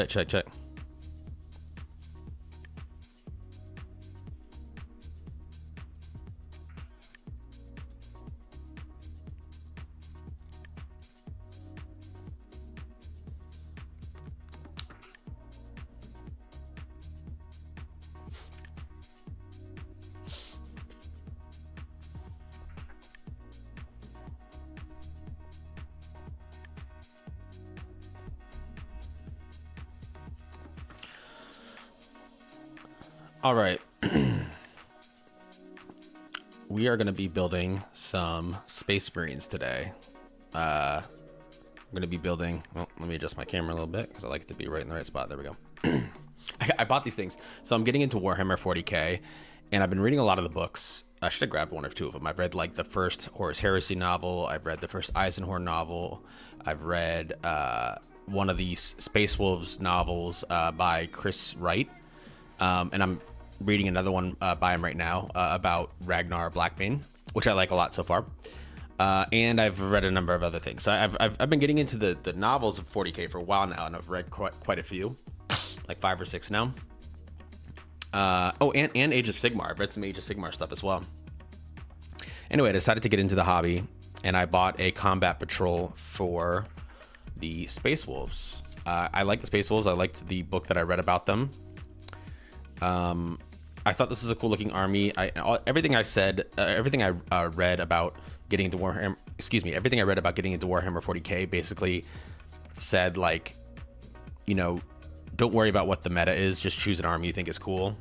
Check. All right. We are going to be building some Space Marines today. I'm going to be building... Well, let me adjust my camera a little bit because I like it to be right in the right spot. There we go. I bought these things. So I'm getting into Warhammer 40K, and I've been reading a lot of the books. I should have grabbed one or two of them. I've read like the first Horus Heresy novel. I've read the first Eisenhorn novel. I've read one of these Space Wolves novels by Chris Wright. And I'm reading another one by him right now about Ragnar Blackbane, which I like a lot so far. And I've read a number of other things. So I've been getting into the novels of 40K for a while now, and I've read quite a few, like 5 or 6 now. And Age of Sigmar. I've read some Age of Sigmar stuff as well. Anyway, I decided to get into the hobby, and I bought a combat patrol for the Space Wolves. I like the Space Wolves. I liked the book that I read about them. I thought this was a cool looking army. Everything I read about getting into Warhammer, everything I read about getting into Warhammer 40K basically said, like, you know, don't worry about what the meta is, just choose an army you think is cool,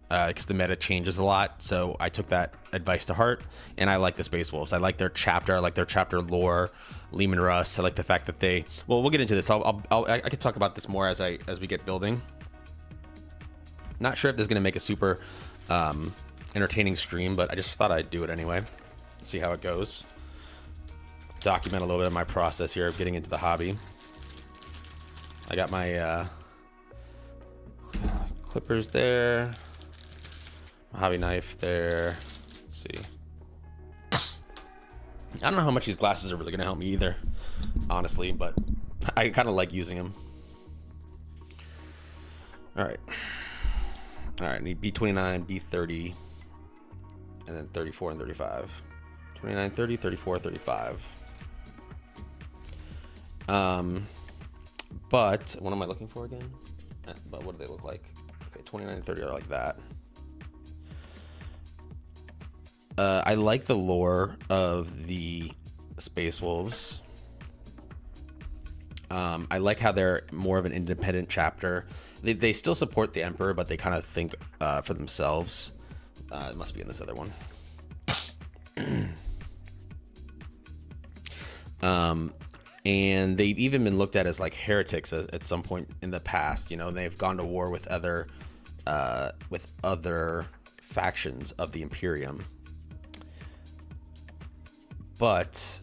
because the meta changes a lot. So I took that advice to heart, and I like the Space Wolves. I like their chapter. I like their chapter lore. Leman Russ. I like the fact that they. Well, we'll get into this. I could talk about this more as we get building. Not sure if this is gonna make a super entertaining stream, but I just thought I'd do it anyway. See how it goes. Document a little bit of my process here of getting into the hobby. I got my clippers there, my hobby knife there. Let's see. I don't know how much these glasses are really gonna help me either, honestly, but I kind of like using them. All right. All right, need B29, B30, and then 34 and 35. 29, 30, 34, 35. But what am I looking for again? But what do they look like? Okay, 29 and 30 are like that. I like the lore of the Space Wolves. I like how they're more of an independent chapter. They still support the Emperor, but they kind of think for themselves. It must be in this other one. And they've even been looked at as like heretics at some point in the past. You know, they've gone to war with other factions of the Imperium. But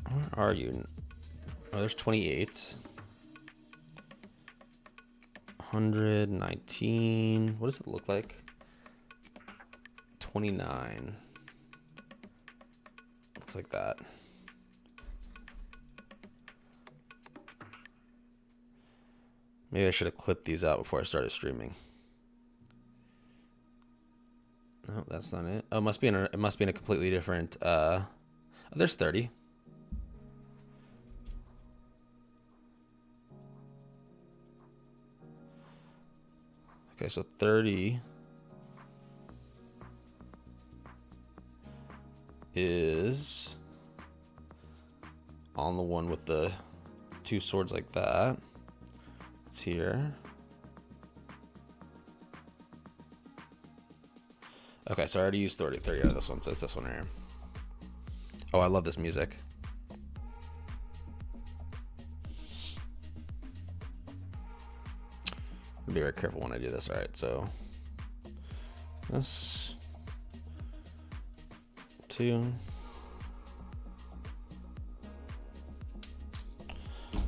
where are you? Oh, there's 28. 119. What does it look like? 29. Looks like that. Maybe I should have clipped these out before I started streaming. No, that's not it. Oh, it must be in a completely different. Oh, there's 30. Okay, so 30 is on the one with the 2 swords like that. It's here. Okay, so I already used 30 out of this one, so it's this one right here. Oh, I love this music. Be very careful when I do this. All right, so this 2,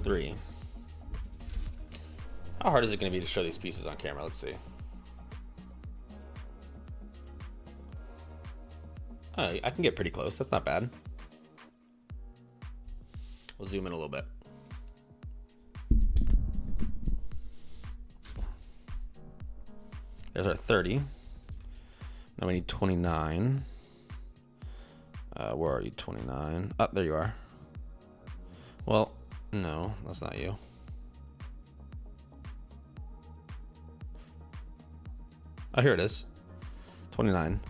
3. How hard is it going to be to show these pieces on camera? Let's see. Oh, I can get pretty close. That's not bad. We'll zoom in a little bit. There's our 30. Now we need 29. Where are you? 29. Oh, there you are. Well, no, that's not you. Oh, here it is. 29.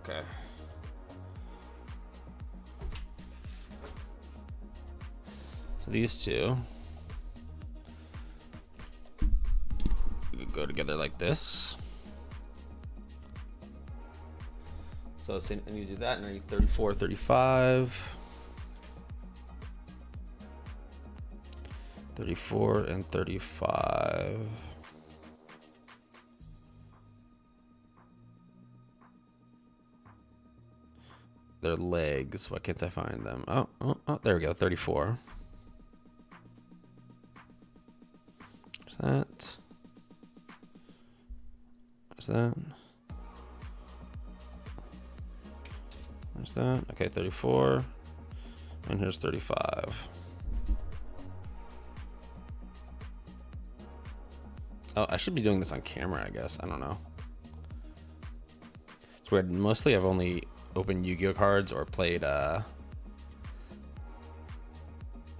Okay. So these two could go together like this. So I need to do that, and I need 34, 35. 34 and 35. Their legs. Why can't I find them? Oh, there we go. 34. There's that. There's that. There's that. Okay, 34. And here's 35. Oh, I should be doing this on camera, I guess. I don't know. It's weird. Mostly I've only opened Yu-Gi-Oh cards or played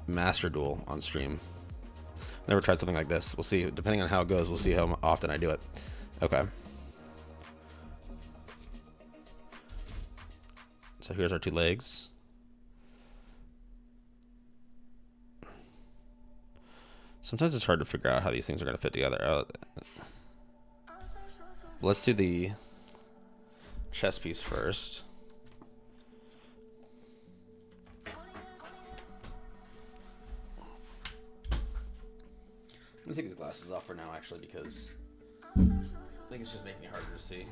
Master Duel on stream. Never tried something like this. We'll see. Depending on how it goes, we'll see how often I do it. Okay. So here's our two legs. Sometimes it's hard to figure out how these things are going to fit together. Let's do the chess piece first. I'm gonna take these glasses off for now, actually, because I think it's just making it harder to see.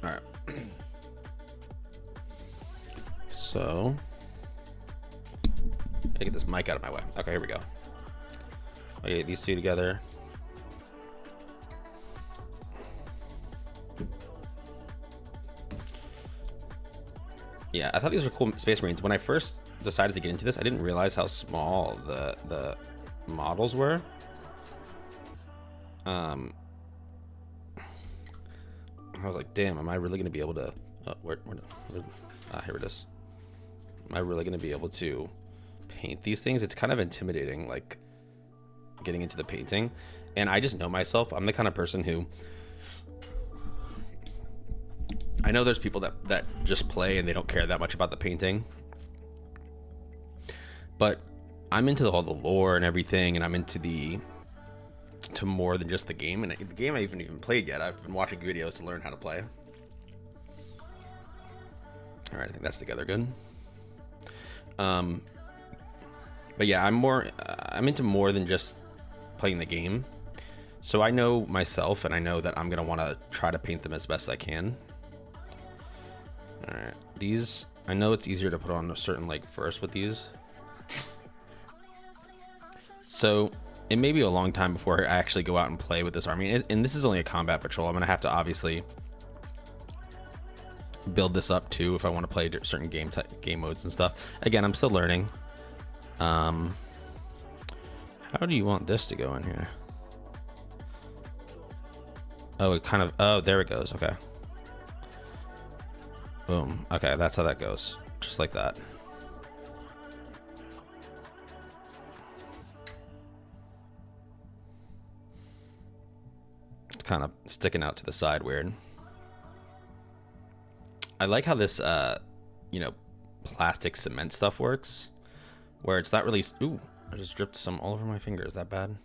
All right. So, I get this mic out of my way. Okay, here we go. I get these two together. Yeah, I thought these were cool Space Marines. When I first decided to get into this, I didn't realize how small the models were. I was like, damn, am I really going to be able to... here it is. Am I really going to be able to paint these things? It's kind of intimidating, like, getting into the painting. And I just know myself. I'm the kind of person who... I know there's people that just play and they don't care that much about the painting. But I'm into all the lore and everything, and I'm into to more than just the game. And the game I haven't even played yet. I've been watching videos to learn how to play. All right, I think that's together good. But yeah, I'm into more than just playing the game. So I know myself, and I know that I'm gonna want to try to paint them as best I can. All right, these, I know it's easier to put on a certain leg first with these. So it may be a long time before I actually go out and play with this army. And this is only a combat patrol. I'm gonna have to obviously build this up too if I want to play certain game modes and stuff. Again, I'm still learning. How do you want this to go in here? Oh, it kind of, oh, there it goes. Okay. Boom. Okay, that's how that goes. Just like that. It's kind of sticking out to the side weird. I like how this, plastic cement stuff works, where it's not really... Ooh, I just dripped some all over my finger. Is that bad?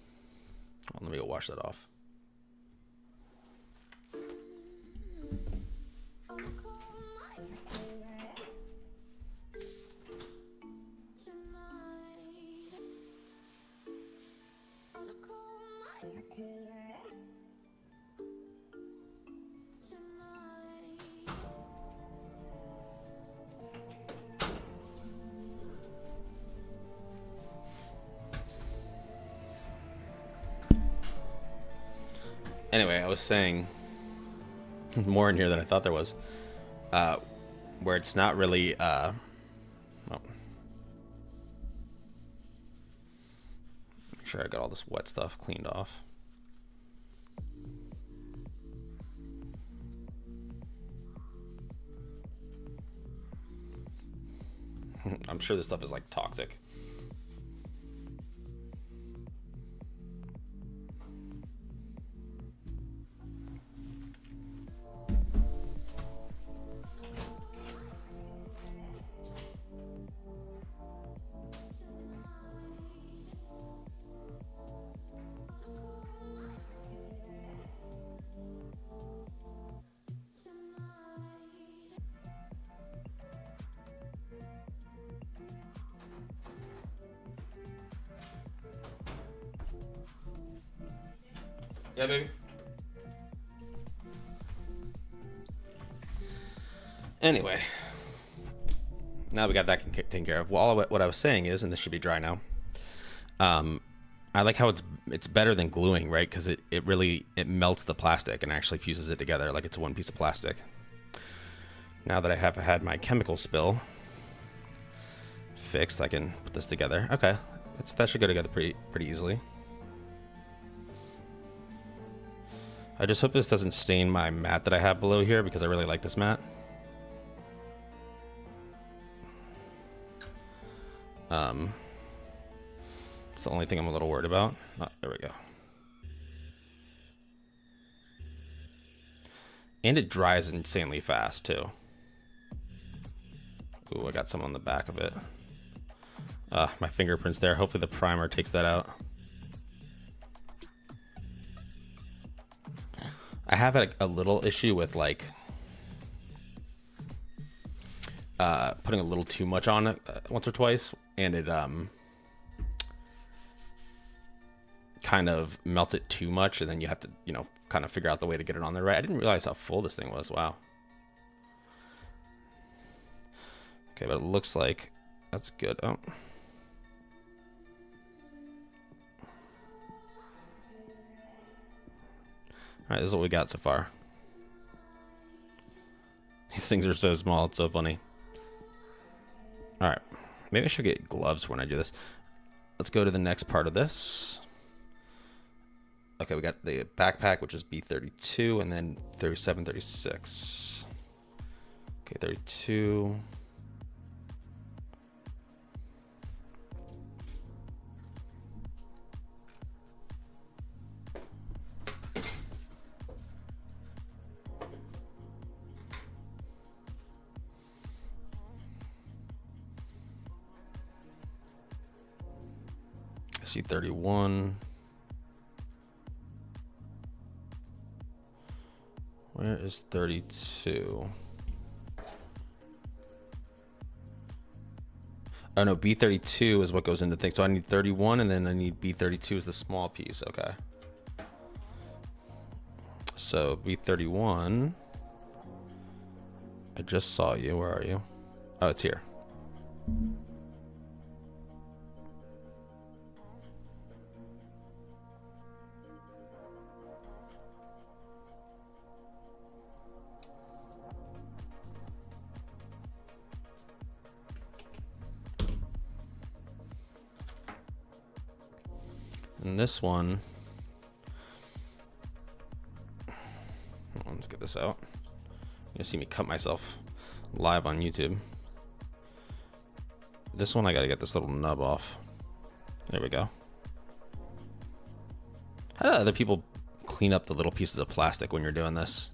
Oh, let me go wash that off. Anyway, I was saying more in here than I thought there was, where it's not really, well, make sure I got all this wet stuff cleaned off. I'm sure this stuff is like toxic. Yeah, baby. Anyway, now we got that taken care of. Well, what I was saying is, and this should be dry now. I like how it's better than gluing, right? Because it really melts the plastic and actually fuses it together like it's one piece of plastic. Now that I have had my chemical spill fixed, I can put this together. Okay, that should go together pretty easily. I just hope this doesn't stain my mat that I have below here because I really like this mat. It's the only thing I'm a little worried about. Oh, there we go. And it dries insanely fast too. Ooh, I got some on the back of it. My fingerprints there. Hopefully the primer takes that out. I have a little issue with like putting a little too much on it once or twice, and it kind of melts it too much, and then you have to, you know, kind of figure out the way to get it on there right. I didn't realize how full this thing was. Wow. Okay, but it looks like that's good. Oh. All right, this is what we got so far. These things are so small, it's so funny. All right, maybe I should get gloves when I do this. Let's go to the next part of this. Okay, we got the backpack, which is B32, and then 37, 36. Okay, 32. I see 31. Where is 32? Oh no, B32 is what goes into things. So I need 31, and then I need B32 is the small piece. Okay. So B31. I just saw you. Where are you? Oh, it's here. And this one, let's get this out. You're gonna see me cut myself live on YouTube. This one, I gotta get this little nub off. There we go. How do other people clean up the little pieces of plastic when you're doing this?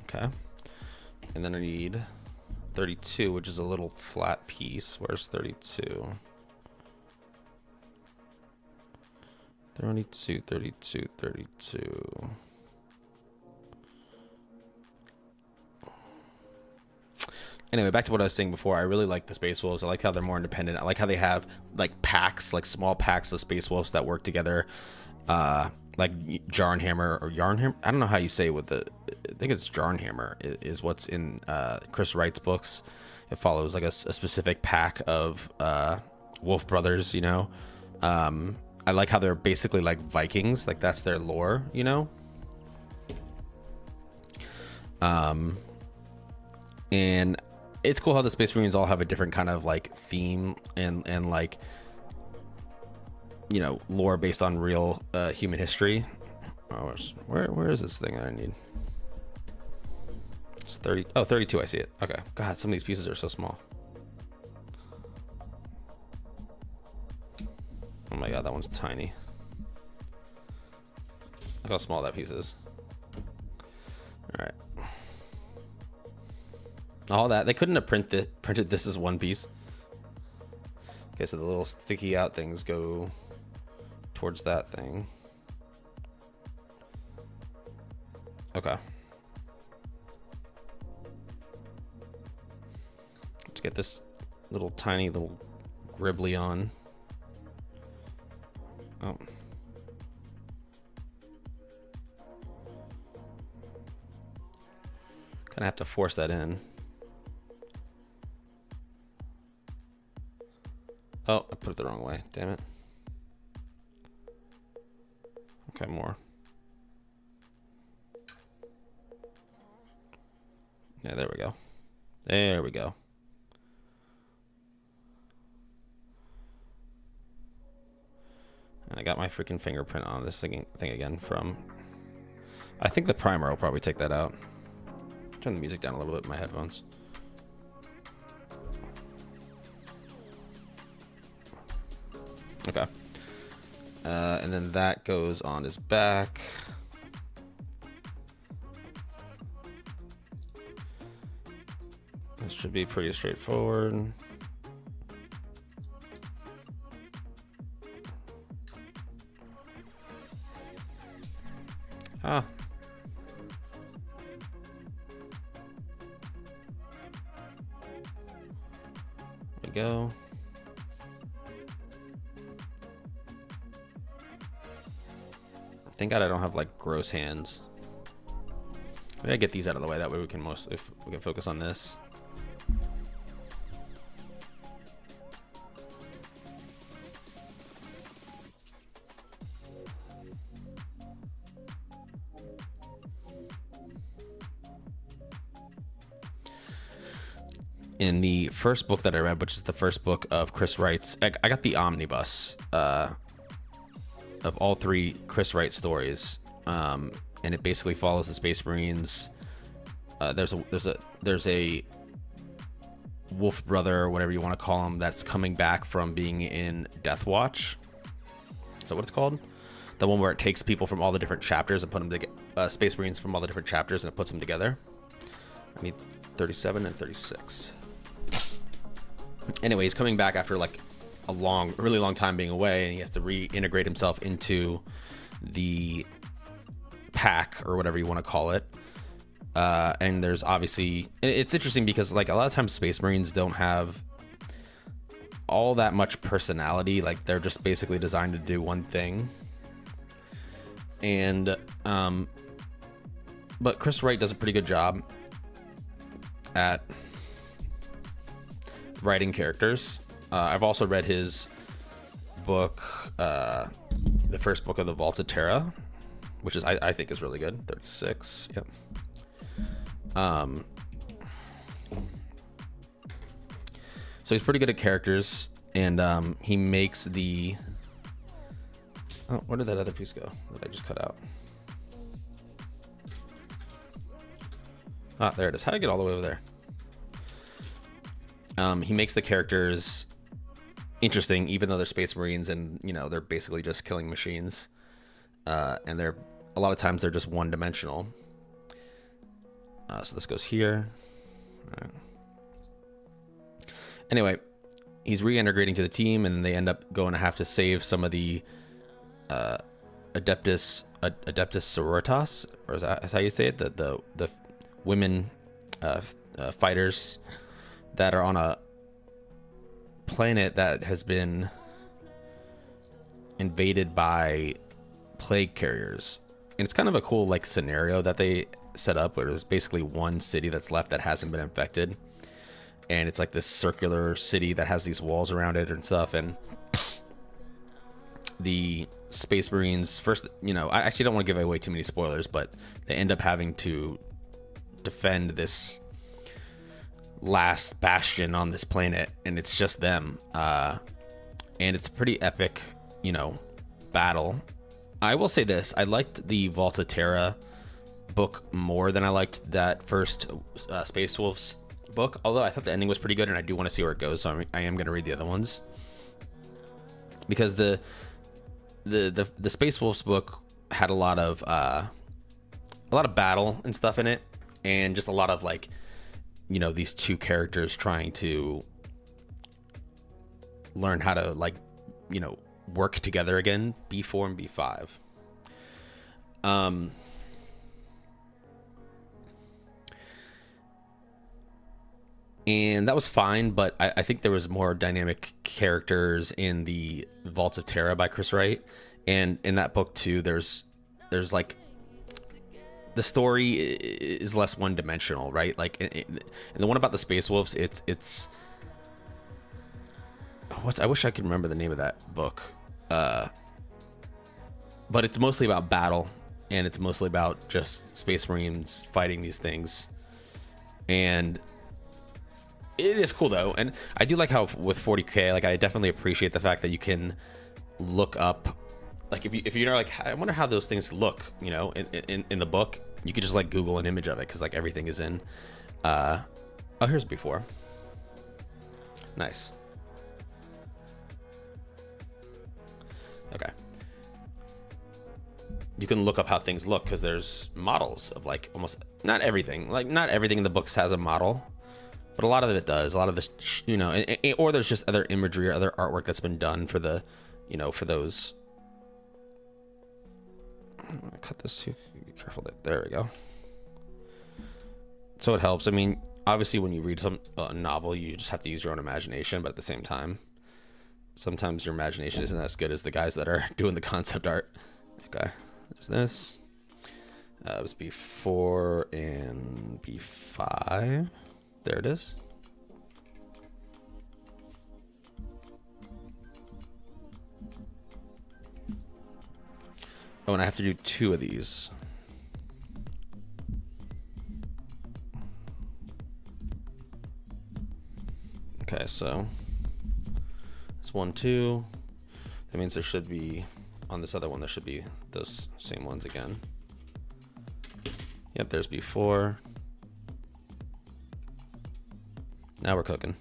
Okay, and then I need 32, which is a little flat piece. Where's 32? 32, 32, 32. Anyway, back to what I was saying before. I really like the Space Wolves. I like how they're more independent. I like how they have like packs, like small packs of Space Wolves that work together. Like Jarnhammer or Yarnhammer. I don't know how you say it with the. I think it's Jarnhammer is what's in Chris Wright's books. It follows like a specific pack of wolf brothers. You know, I like how they're basically like Vikings. Like that's their lore. You know. And it's cool how the Space Marines all have a different kind of like theme and like, you know, lore based on real human history. Oh, where is this thing that I need? It's 30. Oh, 32. I see it. Okay. God, some of these pieces are so small. Oh my God, that one's tiny. Look how small that piece is. All right. All that they couldn't have printed this as one piece. Okay, so the little sticky out things go towards that thing. Okay. Let's get this little tiny little gribbly on. Oh. Gonna have to force that in. Oh, I put it the wrong way. Damn it. Okay, more. Yeah, there we go. There we go. And I got my freaking fingerprint on this thing again from... I think the primer will probably take that out. Turn the music down a little bit in my headphones. Okay. And then that goes on his back. This should be pretty straightforward. Ah. There we go. Thank God I don't have like gross hands. Maybe I get these out of the way. That way we can focus on this. In the first book that I read, which is the first book of Chris Wright's, I got the omnibus of all three Chris Wright stories, and it basically follows the Space Marines. There's a wolf brother, or whatever you want to call him, that's coming back from being in Death Watch. Is that what it's called? The one where it takes people from all the different chapters and put them together, Space Marines from all the different chapters, and it puts them together. I need 37 and 36. Anyway, he's coming back after like a really long time being away, and he has to reintegrate himself into the pack, or whatever you want to call it. And there's obviously, it's interesting because like a lot of times Space Marines don't have all that much personality. Like they're just basically designed to do one thing. And but Chris Wright does a pretty good job at writing characters. I've also read his book, the first book of the Vaults of Terra, which is I think is really good. 36. Yep. So he's pretty good at characters, and he makes the... Oh, where did that other piece go that I just cut out? Ah, there it is. How did I get all the way over there? He makes the characters interesting, even though they're Space Marines, and you know they're basically just killing machines, and they're a lot of times they're just one-dimensional. So this goes here. All right. Anyway, he's reintegrating to the team, and they end up going to have to save some of the Adeptus Sororitas, or is that how you say it? The women fighters that are on a planet that has been invaded by plague carriers. And it's kind of a cool like scenario that they set up, where there's basically one city that's left that hasn't been infected, and it's like this circular city that has these walls around it and stuff. And the Space Marines first, you know, I actually don't want to give away too many spoilers, but they end up having to defend this last bastion on this planet, and it's just them, and it's a pretty epic, you know, battle. I will say this: I liked the Vault of Terra book more than I liked that first Space Wolves book, although I thought the ending was pretty good, and I do want to see where it goes, so I am going to read the other ones, because the Space Wolves book had a lot of battle and stuff in it, and just a lot of like, you know, these two characters trying to learn how to, like, you know, work together again, B4 and B5. And that was fine, but I think there was more dynamic characters in the Vaults of Terra by Chris Wright, and in that book too, there's like, the story is less one-dimensional, right? Like, and the one about the Space Wolves, it's I wish I could remember the name of that book, but it's mostly about battle, and it's mostly about just Space Marines fighting these things, and it is cool though. And I do like how with 40K, like, I definitely appreciate the fact that you can look up, like, if you're like, I wonder how those things look, you know, in the book, you could just like Google an image of it, because like everything is in oh, here's before. Nice. Okay, you can look up how things look, because there's models of like almost not everything in the books has a model, but a lot of it does. A lot of this, you know, or there's just other imagery or other artwork that's been done for the, you know, for those. I'm gonna cut this too. Be careful. There we go. So it helps. I mean, obviously, when you read a novel, you just have to use your own imagination, but at the same time, sometimes your imagination isn't as good as the guys that are doing the concept art. Okay, there's this. It was B4 and B5. There it is. Oh, and I have to do 2 of these. Okay, so it's 1, 2. That means there should be, on this other one, there should be those same ones again. Yep, there's B4. Now we're cooking.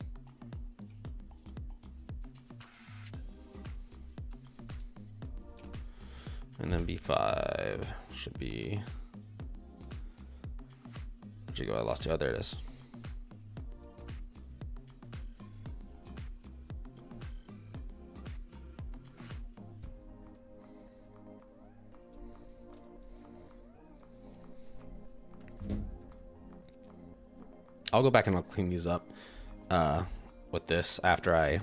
And then B5 should be, where'd you go? I lost you. Oh, there it is. I'll go back and I'll clean these up with this after I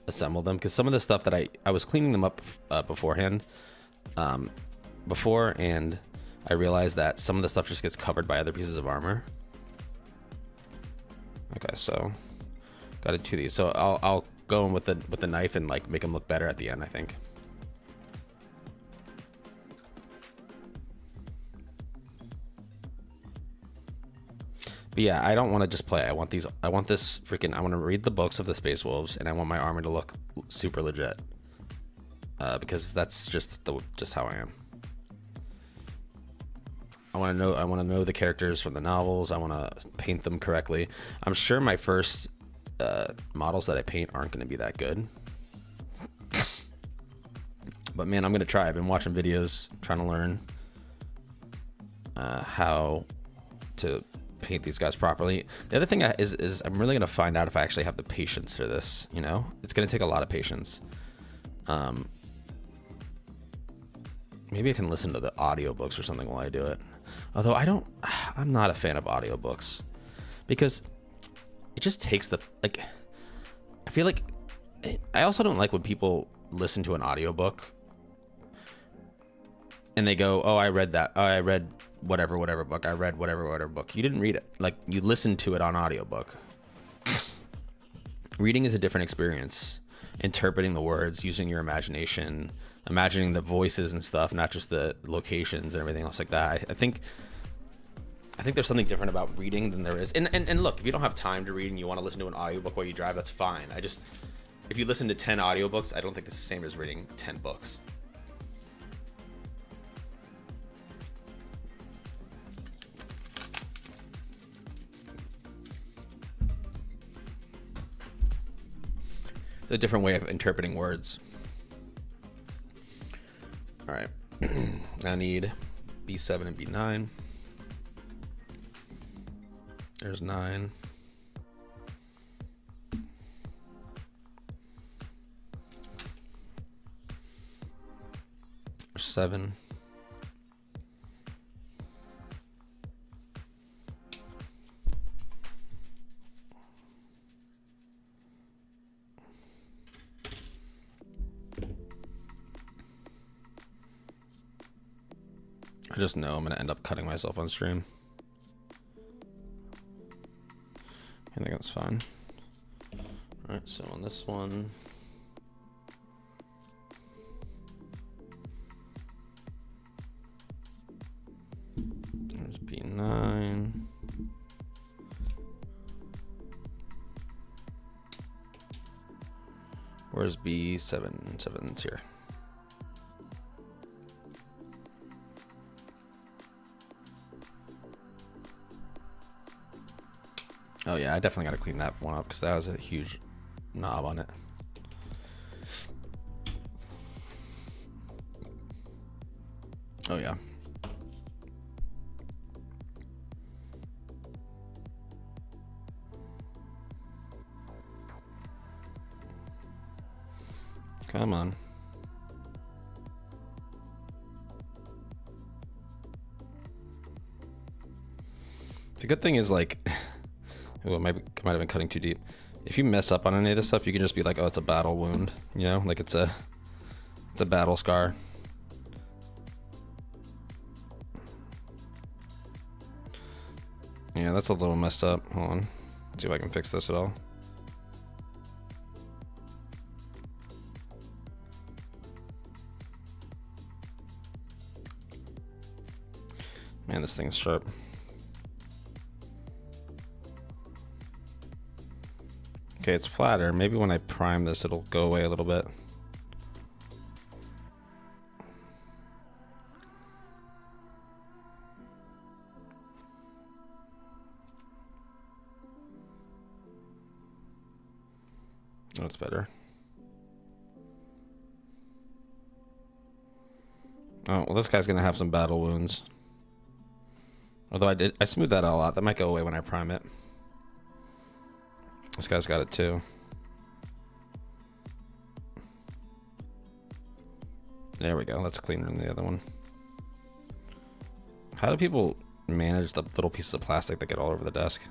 assemble them, because some of the stuff that I was cleaning them up beforehand, and I realized that some of the stuff just gets covered by other pieces of armor. Okay, so got to do these. So I'll go in with the knife and like make them look better at the end, I think. But yeah, I don't want to just play. I want this freaking, I want to read the books of the Space Wolves, and I want my armor to look super legit. Because that's just how I am. I want to know the characters from the novels. I want to paint them correctly. I'm sure my first models that I paint aren't going to be that good. But man, I'm going to try. I've been watching videos, trying to learn how to paint these guys properly. The other thing is I'm really gonna find out if I actually have the patience for this. You know, it's gonna take a lot of patience. Maybe I can listen to the audiobooks or something while I do it. Although I'm not a fan of audiobooks because it just takes like, I feel like, I also don't like when people listen to an audiobook and they go, oh, I read that. Oh, I read whatever book. I read whatever book. You didn't read it. Like, you listened to it on audiobook. Reading is a different experience. Interpreting the words, using your imagination, imagining the voices and stuff, not just the locations and everything else like that. I think there's something different about reading than there is. And look, if you don't have time to read and you want to listen to an audiobook while you drive, that's fine. If you listen to 10 audiobooks, I don't think it's the same as reading 10 books. It's a different way of interpreting words. All right. I need B7 and B9. There's 9. There's 7. I just know I'm going to end up cutting myself on stream. I think that's fine. All right, so on this one, there's B9. Where's B7? 7's here. Oh yeah, I definitely got to clean that one up because that was a huge knob on it. Oh yeah. Come on. The good thing is, like, oh, I might have been cutting too deep. If you mess up on any of this stuff, you can just be like, oh, it's a battle wound, you know, like it's a battle scar. Yeah, that's a little messed up. Hold on. See if I can fix this at all. Man, this thing's sharp. Okay, it's flatter. Maybe when I prime this, it'll go away a little bit. That's better. Oh, well, this guy's gonna have some battle wounds. Although I smoothed that all out. That might go away when I prime it. This guy's got it too. There we go. That's cleaner than the other one. How do people manage the little pieces of plastic that get all over the desk?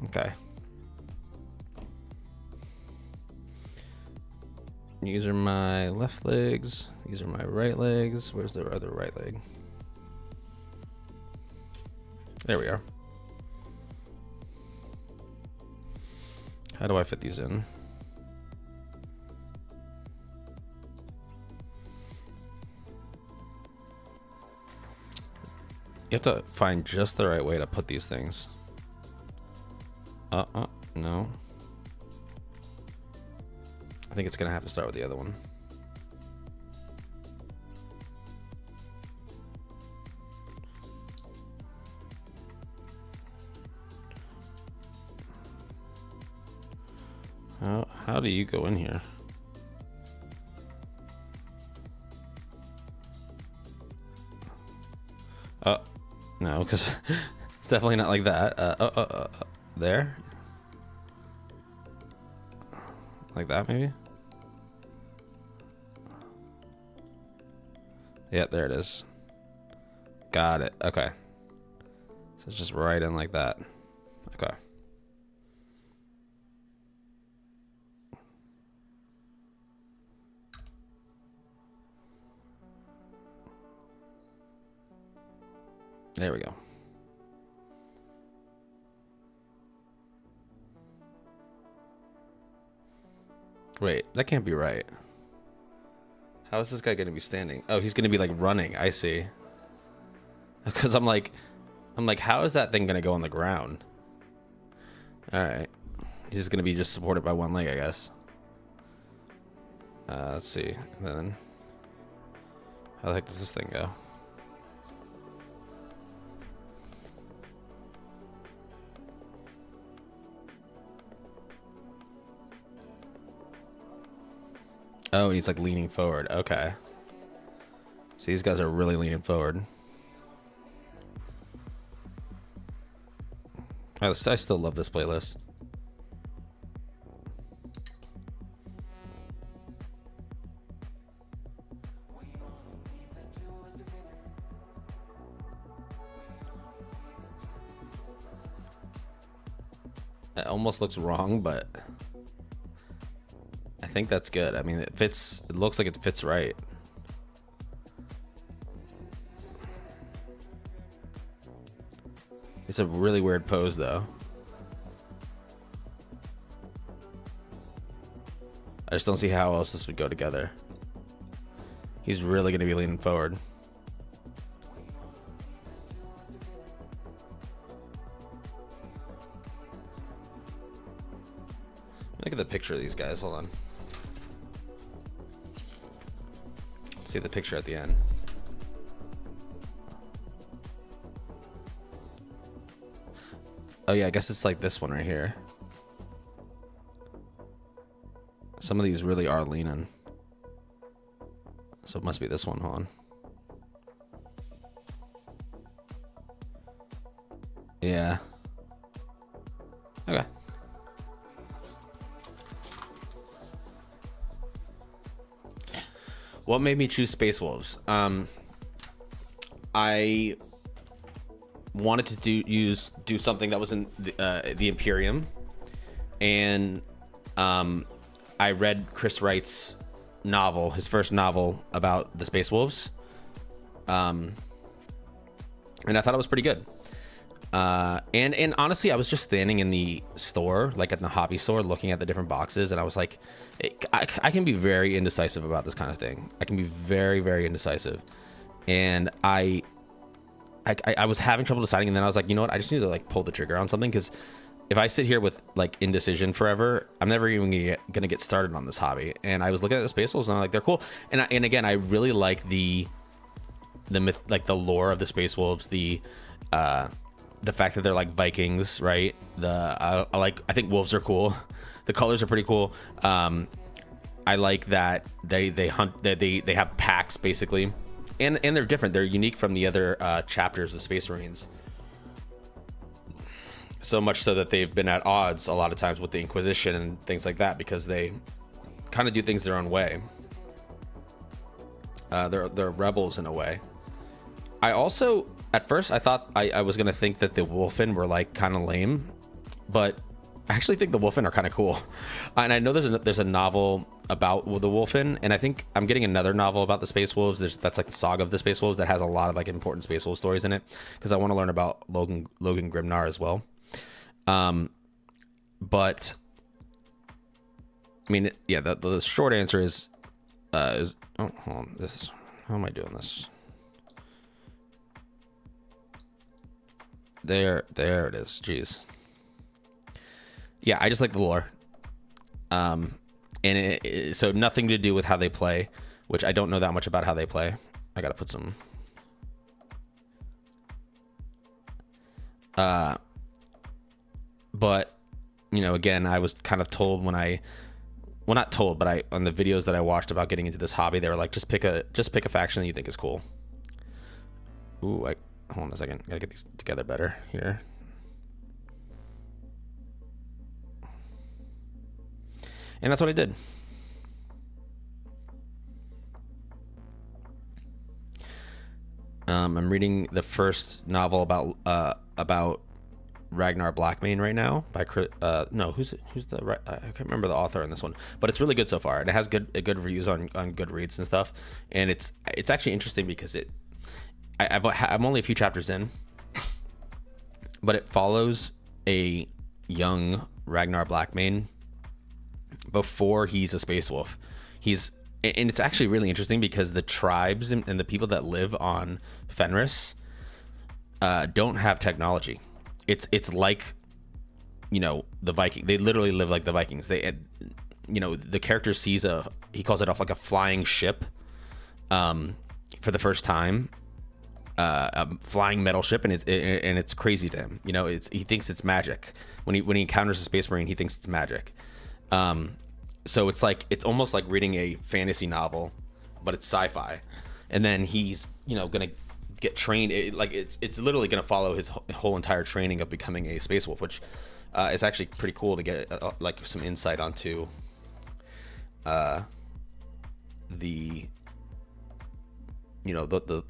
Okay. These are my left legs. These are my right legs. Where's the other right leg? There we are. How do I fit these in? You have to find just the right way to put these things. No. I think it's gonna have to start with the other one. How do you go in here? Oh, no, because it's definitely not like that. There? Like that, maybe? Yeah, there it is. Got it. Okay. So it's just right in like that. Okay. There we go. Wait, that can't be right. How is this guy going to be standing? Oh, he's going to be like running. I see. Because I'm like, how is that thing going to go on the ground? All right. He's just going to be just supported by one leg, I guess. Let's see. And then, how the heck does this thing go? Oh, and he's like leaning forward. Okay. So these guys are really leaning forward. I still love this playlist. It almost looks wrong, but I think that's good. I mean, it fits. It looks like it fits right. It's a really weird pose, though. I just don't see how else this would go together. He's really going to be leaning forward. Look at the picture of these guys. Hold on. See the picture at the end. Oh yeah, I guess it's like this one right here. Some of these really are leaning. So it must be this one, hold on. Yeah. Okay. What made me choose Space Wolves? I wanted to do something that was in the Imperium, and I read Chris Wright's novel, his first novel about the Space Wolves, and I thought it was pretty good. And honestly, I was just standing in the store, like at the hobby store, looking at the different boxes, and I was like, I can be very indecisive about this kind of thing. I can be very, very indecisive, and I was having trouble deciding, and then I was like, you know what? I just need to like pull the trigger on something, because if I sit here with like indecision forever, I'm never even gonna get started on this hobby. And I was looking at the Space Wolves, and I'm like, they're cool. And again, I really like the myth, like the lore of the Space Wolves, the fact that they're like Vikings, right? I think wolves are cool. The colors are pretty cool. I like that they hunt, they have packs basically, and they're different. They're unique from the other chapters of Space Marines. So much so that they've been at odds a lot of times with the Inquisition and things like that, because they kind of do things their own way. They're rebels in a way. I also, at first, I thought I was gonna think that the Wolfen were like kind of lame, but I actually think the Wolfen are kind of cool. And I know there's a novel about the Wolfen, and I think I'm getting another novel about the Space Wolves. That's like the Saga of the Space Wolves that has a lot of like important Space Wolf stories in it, because I want to learn about Logan Grimnar as well. But I mean, yeah, the short answer is oh, hold on, how am I doing this? There it is. Jeez. Yeah, I just like the lore. And so nothing to do with how they play, which I don't know that much about how they play. I gotta put some. But you know, again, I was kind of told when well, not told, but on the videos that I watched about getting into this hobby, they were like, just pick a faction that you think is cool. Ooh, hold on a second. Gotta get these together better here. And that's what I did. I'm reading the first novel about Ragnar Blackmane right now by no, who's the I can't remember the author on this one, but it's really good so far, and it has good reviews on Goodreads and stuff. And it's actually interesting because I'm only a few chapters in, but it follows a young Ragnar Blackmane before he's a space wolf. And it's actually really interesting because the tribes and the people that live on Fenris don't have technology. It's like, you know, the Viking. They literally live like the Vikings. You know, the character sees he calls it off like a flying ship for the first time, a flying metal ship, and it's crazy to him. You know, he thinks it's magic. When he encounters a space marine, he thinks it's magic. So it's almost like reading a fantasy novel, but it's sci-fi. And then he's, you know, gonna get trained. It's literally gonna follow his whole entire training of becoming a space wolf, which is actually pretty cool to get like some insight onto the, you know, the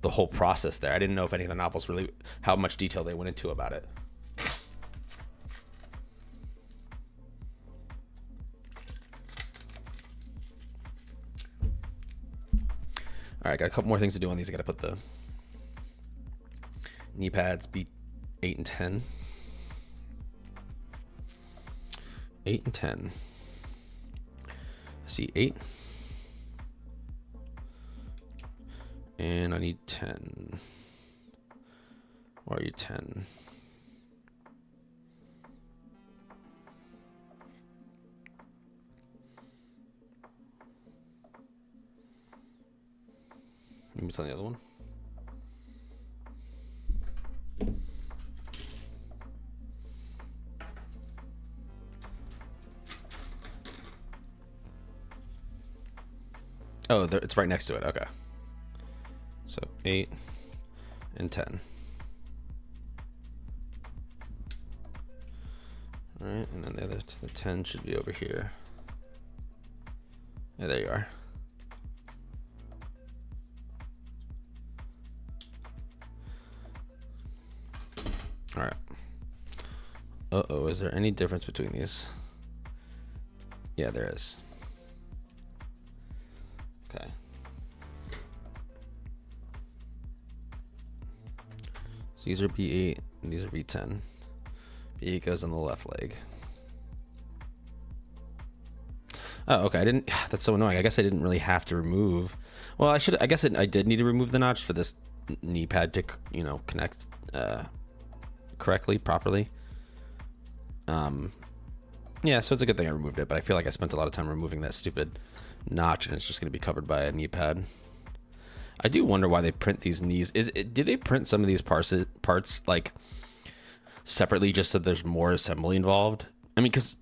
whole process there. I didn't know if any of the novels really, how much detail they went into about it. All right, got a couple more things to do on these. I got to put the knee pads, be 8 and 10. 8 and 10. I see 8. And I need 10. Where are you, 10? Maybe it's on the other one. Oh, it's right next to it. Okay. So 8 and 10. All right, and then the 10 should be over here. Yeah, there you are. All right. Uh-oh, is there any difference between these? Yeah, there is. Okay. So these are B8 and these are B10. B8 goes on the left leg. Oh, okay. That's so annoying. I guess I didn't really have to remove. Well, I did need to remove the notch for this knee pad to, you know, connect correctly, properly. Yeah, so it's a good thing I removed it, but I feel like I spent a lot of time removing that stupid notch, and it's just going to be covered by a knee pad. I do wonder why they print these knees. Do they print some of these parts like separately just so there's more assembly involved? I mean, because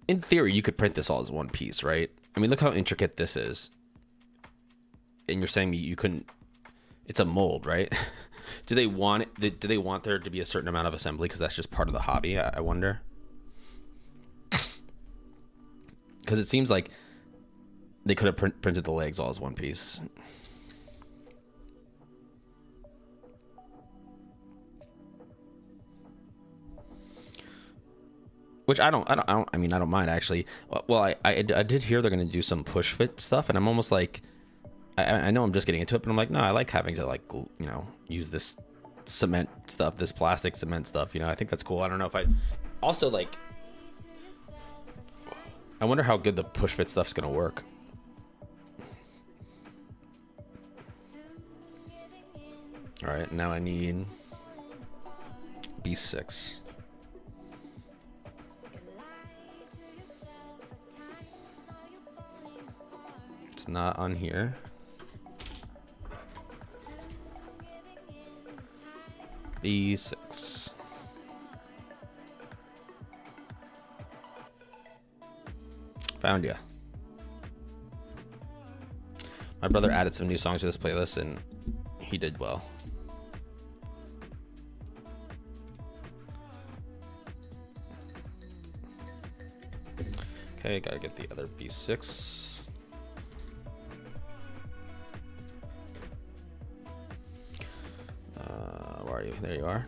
in theory, you could print this all as one piece, right? I mean, look how intricate this is. And you're saying you couldn't... It's a mold, right? Do they want there to be a certain amount of assembly because that's just part of the hobby? I wonder. Because it seems like they could have printed the legs all as one piece. Which I mean, I don't mind actually. Well, I did hear they're going to do some push fit stuff, and I'm almost like, I know I'm just getting into it, but I'm like, no, I like having to, like, you know, use this cement stuff, this plastic cement stuff. You know, I think that's cool. I don't know if I also like. I wonder how good the push fit stuff's going to work. All right, now I need B6. It's not on here. B6. Found ya. My brother added some new songs to this playlist, and he did well. Okay, gotta get the other B6. Where are you? There you are.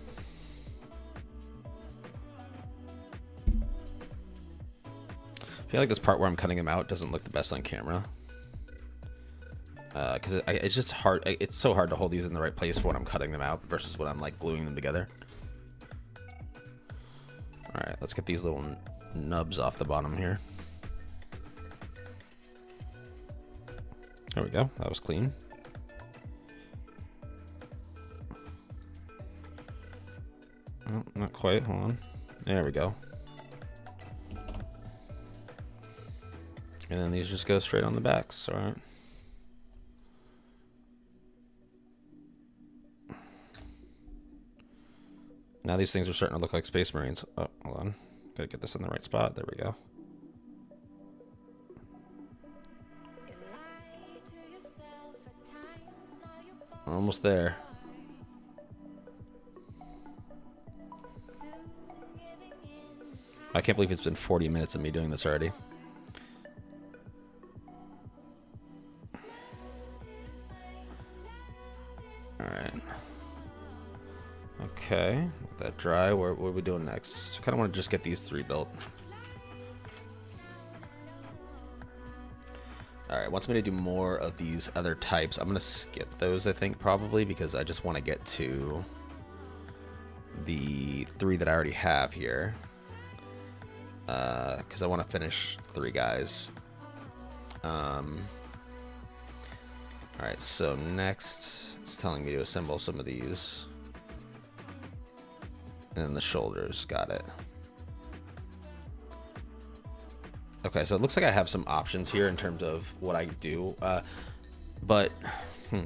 I feel like this part where I'm cutting them out doesn't look the best on camera. Because it's just hard. It's so hard to hold these in the right place for when I'm cutting them out versus when I'm like gluing them together. All right, let's get these little nubs off the bottom here. There we go. That was clean. Oh, not quite. Hold on. There we go. And then these just go straight on the backs. All right. Now these things are starting to look like Space Marines. Oh, hold on. Gotta get this in the right spot. There we go. Almost there. I can't believe it's been 40 minutes of me doing this already. All right. Okay, let that dry. What are we doing next? I kind of want to just get these 3 built. All right, wants me to do more of these other types. I'm going to skip those, I think, probably, because I just want to get to the 3 that I already have here. Because I want to finish 3 guys. All right, so next it's telling me to assemble some of these. And the shoulders, got it. Okay, so it looks like I have some options here in terms of what I do, but my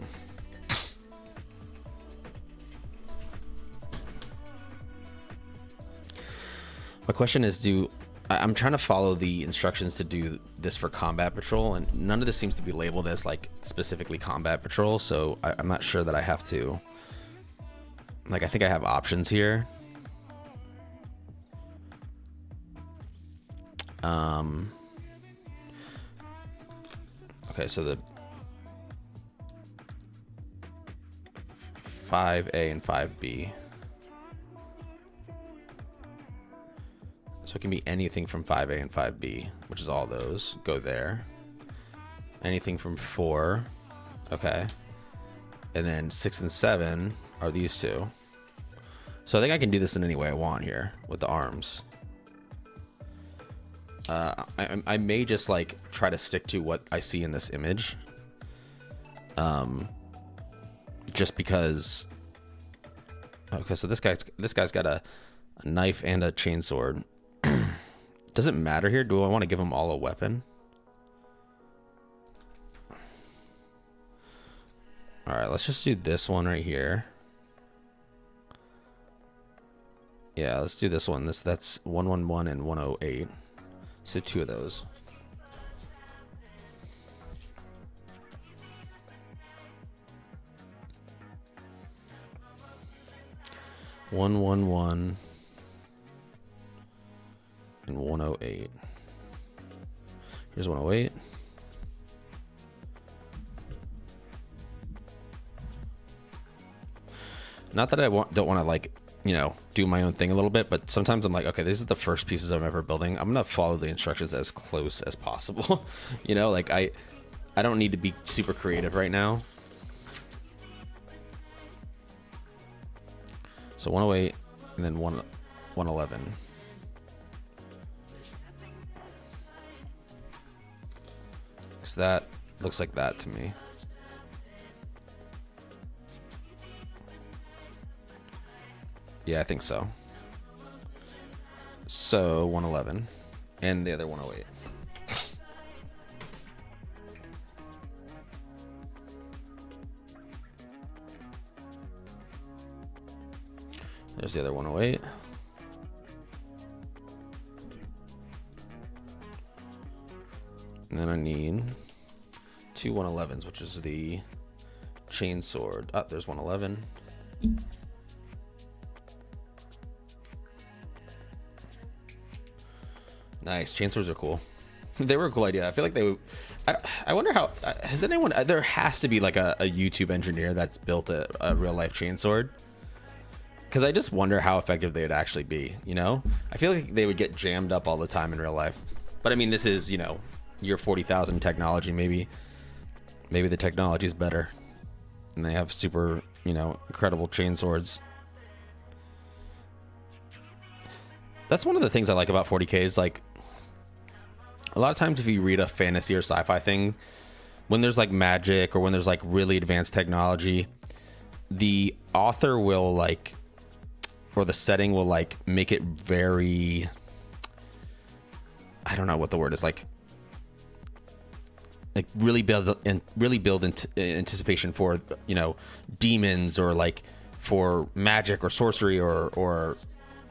question is, I'm trying to follow the instructions to do this for combat patrol, and none of this seems to be labeled as like specifically combat patrol, so I'm not sure that I have to. Like, I think I have options here. Okay, so the 5A and 5B. So it can be anything from 5A and 5B, which is all those. Go there. Anything from 4. Okay. And then 6 and 7 are these 2. So I think I can do this in any way I want here with the arms. I may just like try to stick to what I see in this image. Just because. Okay, so this guy's got a knife and a chainsword. Does it matter here? Do I want to give them all a weapon? All right, let's just do this one right here. Yeah, let's do this one. That's 111 and 108. So 2 of those. One, 111 and 108. Here's 108. Not that I don't want to like, you know, do my own thing a little bit, but sometimes I'm like, okay, this is the first pieces I'm ever building. I'm gonna follow the instructions as close as possible. You know, like I don't need to be super creative right now. So 108 and then 111. Because that looks like that to me. Yeah, I think so. So 111 and the other 108. There's the other 108. And then I need 2 111s, which is the chain sword. Oh, there's 111. Nice. Chain swords are cool. They were a cool idea. I feel like they would. I wonder how. Has anyone. There has to be like a YouTube engineer that's built a real life chain sword. Because I just wonder how effective they would actually be, you know? I feel like they would get jammed up all the time in real life. But I mean, this is, you know, year 40,000 technology. Maybe the technology is better. And they have super, you know, incredible chain swords. That's one of the things I like about 40K is like, a lot of times if you read a fantasy or sci-fi thing, when there's like magic or when there's like really advanced technology, the author will like, or the setting will like make it very, I don't know what the word is, like really build into anticipation for, you know, demons or like for magic or sorcery or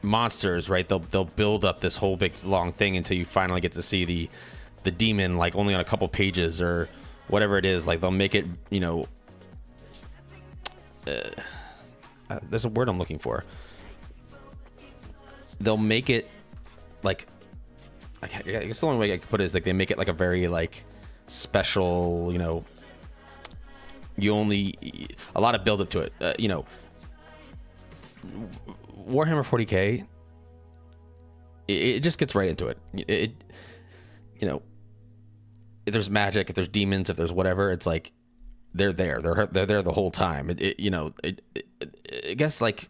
monsters, right? They'll build up this whole big long thing until you finally get to see the demon like only on a couple pages or whatever it is. Like they'll make it, you know, there's a word I'm looking for. They'll make it like, I guess the only way I could put it is like they make it like a very like special, you know, a lot of build up to it. You know, Warhammer 40K, it just gets right into it. You know, if there's magic, if there's demons, if there's whatever, it's like they're there. They're there the whole time. You know, I guess like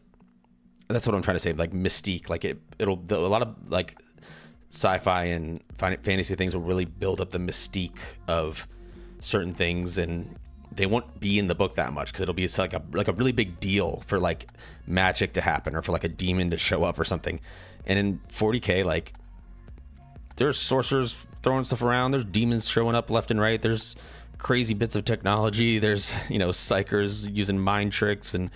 that's what I'm trying to say. Like mystique, like a lot of like sci-fi and fantasy things will really build up the mystique of certain things, and they won't be in the book that much because it'll be like a really big deal for like magic to happen or for like a demon to show up or something. And in 40K, like there's sorcerers throwing stuff around, there's demons showing up left and right, there's crazy bits of technology, there's, you know, psychers using mind tricks, and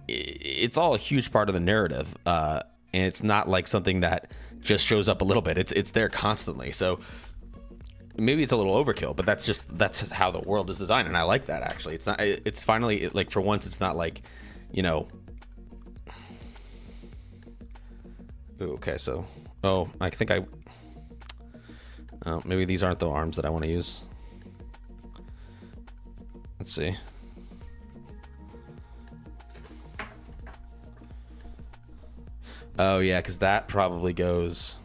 it's all a huge part of the narrative. And it's not like something that just shows up a little bit. It's there constantly. So maybe it's a little overkill, but that's just how the world is designed, and I like that actually. It's not. It's finally like for once, it's not like, you know. Okay, so I think maybe these aren't the arms that I want to use. Let's see. Oh yeah, because that probably goes.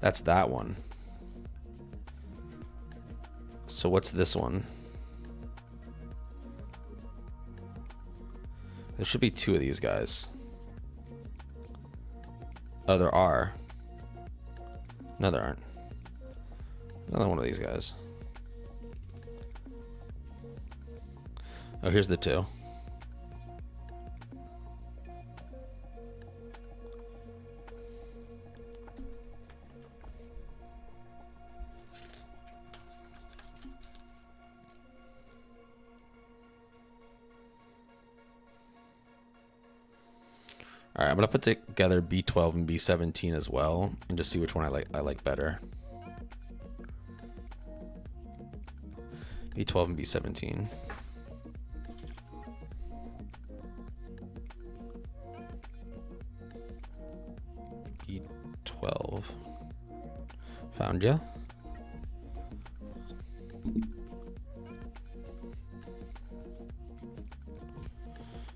That's that one. So what's this one? There should be 2 of these guys. Oh, there are. No, there aren't. Another one of these guys. Oh, here's the 2. All right, I'm gonna put together B12 and B17 as well, and just see which one I like better. B12 and B17. B12. Found ya.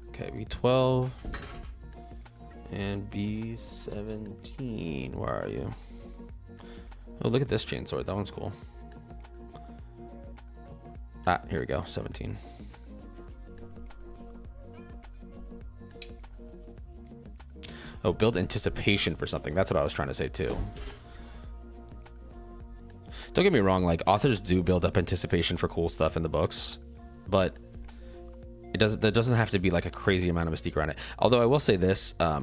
Okay, B12. And B17, where are you? Oh, look at this chain sword. That one's cool. Ah, here we go. 17. Oh, build anticipation for something. That's what I was trying to say too. Don't get me wrong. Like authors do build up anticipation for cool stuff in the books, but there doesn't have to be like a crazy amount of mystique around it. Although I will say this, I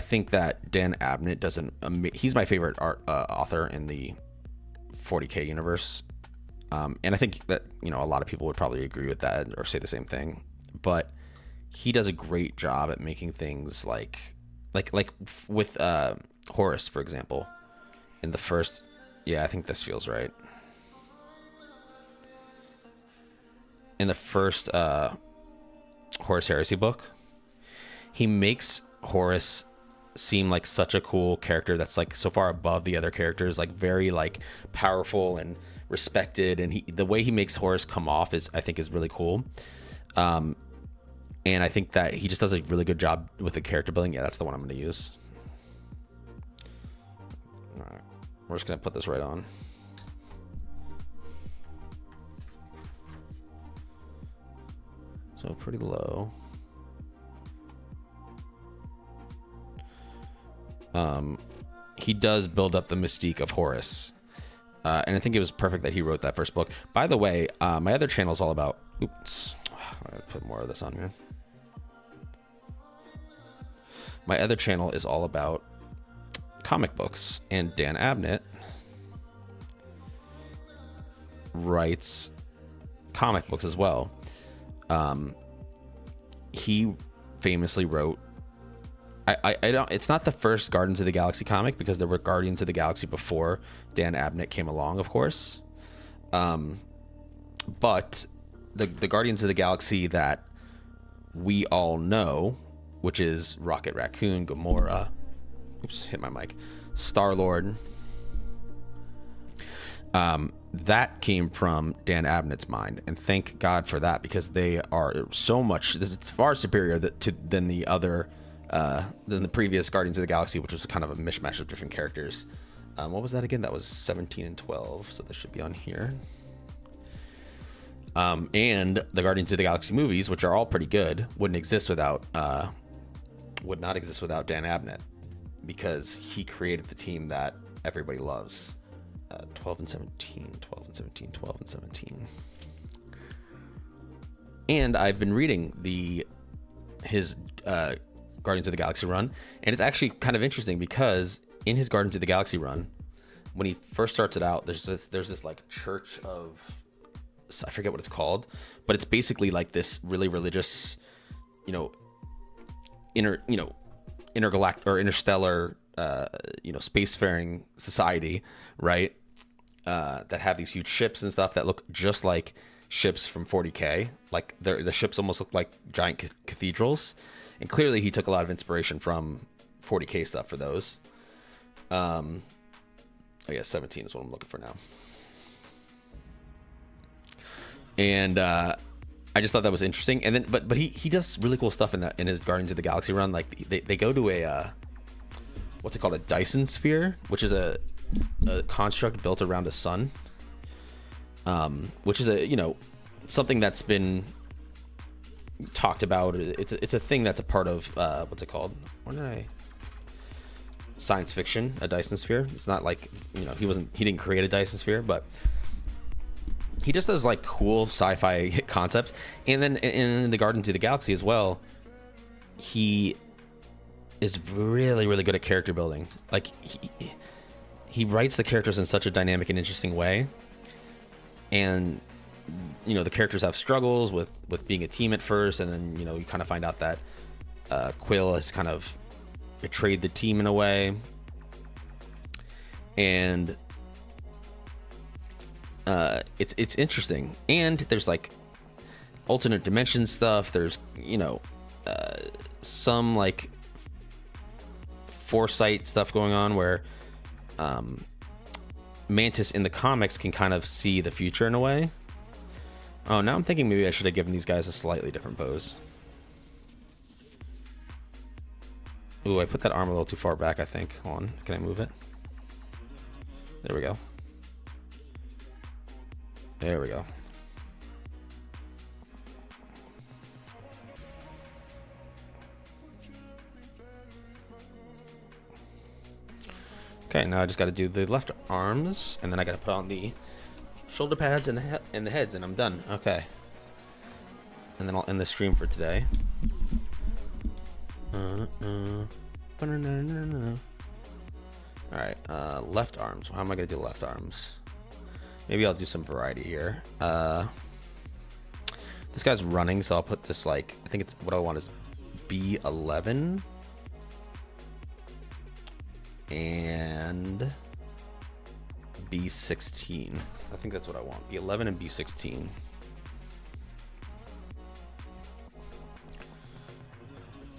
think that Dan Abnett doesn't. He's my favorite author in the 40K universe, and I think that, you know, a lot of people would probably agree with that or say the same thing. But he does a great job at making things like with Horus, for example, in the first Yeah, I think this feels right. In the first Horus Heresy book, he makes Horus seem like such a cool character that's like so far above the other characters, like very like powerful and respected, and the way he makes Horus come off is, I think, is really cool. And I think that he just does a really good job with the character building. Yeah, that's the one I'm going to use. All right, we're just going to put this right on. So pretty low. He does build up the mystique of Horus. And I think it was perfect that he wrote that first book. By the way, my other channel is all about... Oops. I'm going to put more of this on here. My other channel is all about comic books. And Dan Abnett writes comic books as well. He famously wrote... I don't. It's not the first Guardians of the Galaxy comic, because there were Guardians of the Galaxy before Dan Abnett came along, of course. But the Guardians of the Galaxy that we all know, which is Rocket Raccoon, Gamora, oops, hit my mic, Star-Lord, that came from Dan Abnett's mind, and thank God for that, because they are so much. It's far superior than the other. Than the previous Guardians of the Galaxy, which was kind of a mishmash of different characters. What was that again? That was 17 and 12, so this should be on here. And the Guardians of the Galaxy movies, which are all pretty good, would not exist without Dan Abnett, because he created the team that everybody loves. 12 and 17, 12 and 17, 12 and 17. And I've been reading his Guardians of the Galaxy run, and it's actually kind of interesting, because in his Guardians of the Galaxy run, when he first starts it out, there's this like church of, I forget what it's called, but it's basically like this really religious, intergalactic or interstellar, spacefaring society, right? That have these huge ships and stuff that look just like ships from 40K. Like the ships almost look like giant cathedrals. And clearly he took a lot of inspiration from 40K stuff for those. Oh yeah, 17 is what I'm looking for now. And I just thought that was interesting. And then, but he does really cool stuff in his Guardians of the Galaxy run. Like they go to a what's it called, a Dyson sphere, which is a construct built around a sun. Which is something that's been talked about. It's a thing that's a part of what's it called? Science fiction, a Dyson sphere. It's not like he didn't create a Dyson sphere, but he just does like cool sci-fi concepts. And then in the Guardians of the Galaxy as well, he is really, really good at character building. Like he writes the characters in such a dynamic and interesting way, and the characters have struggles with being a team at first, and then you kind of find out that Quill has kind of betrayed the team in a way, and it's interesting. And there's like alternate dimension stuff. There's some like foresight stuff going on where Mantis in the comics can kind of see the future in a way. Oh, now I'm thinking maybe I should have given these guys a slightly different pose. Ooh, I put that arm a little too far back, I think. Hold on, can I move it? There we go. There we go. Okay, now I just got to do the left arms, and then I got to put on the shoulder pads and the heads, and I'm done. Okay. And then I'll end the stream for today. Alright, left arms. How am I going to do left arms? Maybe I'll do some variety here. This guy's running, so I'll put this like, I think it's, what I want is B11. And B16. I think that's what I want. B11 and B16.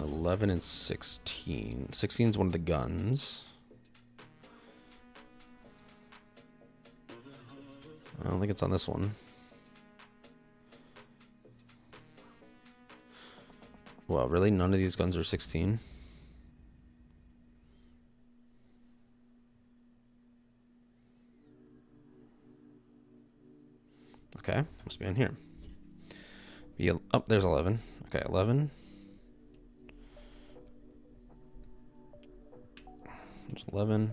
$11 and $16. 16 is one of the guns. I don't think it's on this one. Well, really? None of these guns are 16? Okay, must be on here. Oh, there's 11. Okay, 11. There's 11.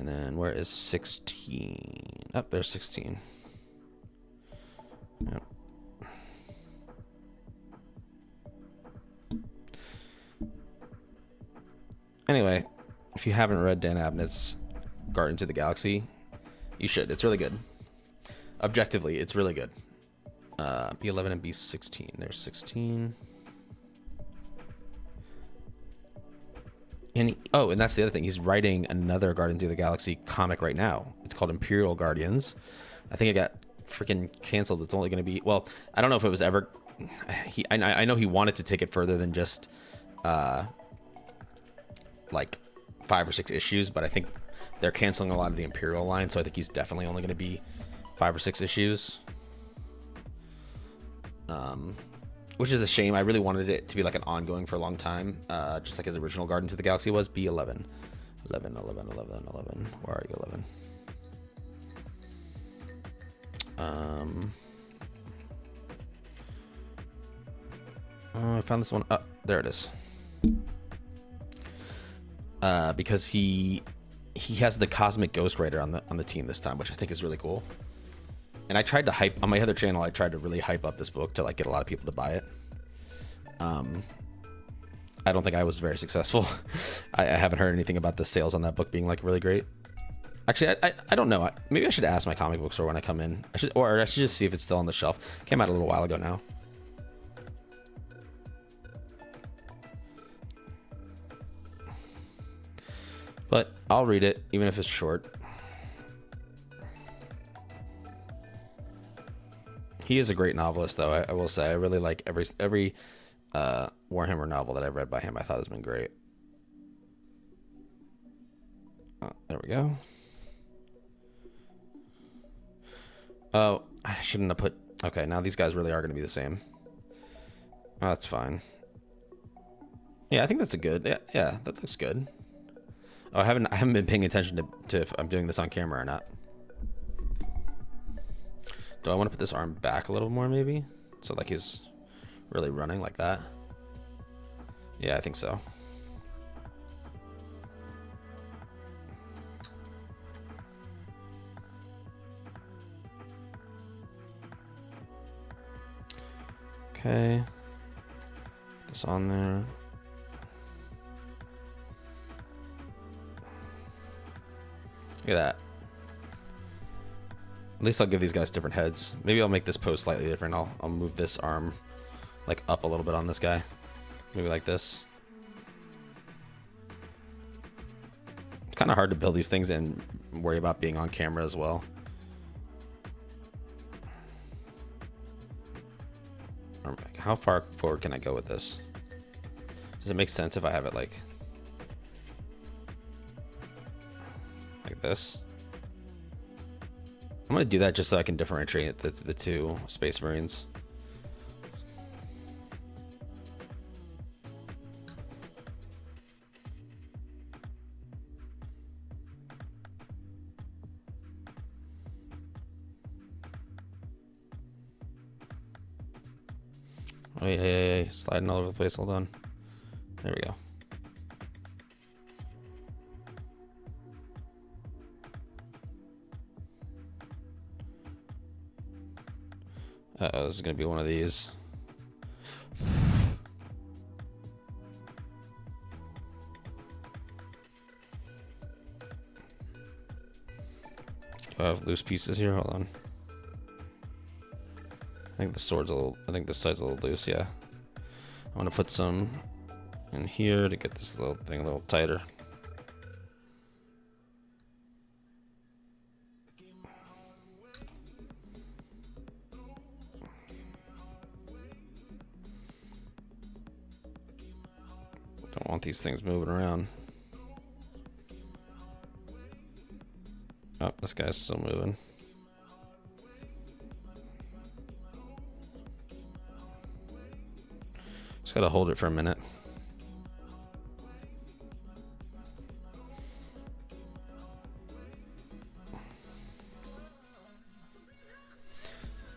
And then where is 16? Oh, there's 16. Yep. Anyway, if you haven't read Dan Abnett's Guardians of the Galaxy, you should. It's really good. Objectively, it's really good. B11 and B16. There's 16. And and that's the other thing. He's writing another Guardians of the Galaxy comic right now. It's called Imperial Guardians. I think it got freaking canceled. It's only going to be, well, I don't know if it was ever. I know he wanted to take it further than just like 5 or 6 issues, but I think they're canceling a lot of the Imperial line, so I think he's definitely only going to be 5 or 6 issues. Which is a shame. I really wanted it to be like an ongoing for a long time, just like his original Guardians of the Galaxy was. B11. 11. Where are you, 11? I found this one. Oh, there it is. Because he has the Cosmic Ghost Rider on the team this time, which I think is really cool. And I tried to hype on my other channel. I tried to really hype up this book to like get a lot of people to buy it. I don't think I was very successful. I haven't heard anything about the sales on that book being like really great. Actually, I don't know. Maybe I should ask my comic book store when I come in. I should just see if it's still on the shelf. Came out a little while ago now. But I'll read it, even if it's short. He is a great novelist, though. I will say, I really like every Warhammer novel that I've read by him. I thought has been great. Oh, there we go. Oh, I shouldn't have put. Okay, now these guys really are going to be the same. Oh, that's fine. Yeah, I think that's a good. Yeah, that looks good. Oh, I haven't been paying attention to if I'm doing this on camera or not. Do I want to put this arm back a little more, maybe? So like he's really running like that? Yeah, I think so. Okay. This on there. Look at that. At least I'll give these guys different heads. Maybe I'll make this pose slightly different. I'll move this arm like up a little bit on this guy. Maybe like this. It's kind of hard to build these things and worry about being on camera as well. How far forward can I go with this? Does it make sense if I have it like this? I'm gonna do that just so I can differentiate the two Space Marines. Oh yeah, sliding all over the place. Hold on. There we go. Uh-oh, this is gonna be one of these. Do I have loose pieces here? Hold on. I think the sword's a little, I think this side's a little loose, yeah. I'm gonna put some in here to get this little thing a little tighter. Don't want these things moving around. Oh, this guy's still moving. Just gotta hold it for a minute.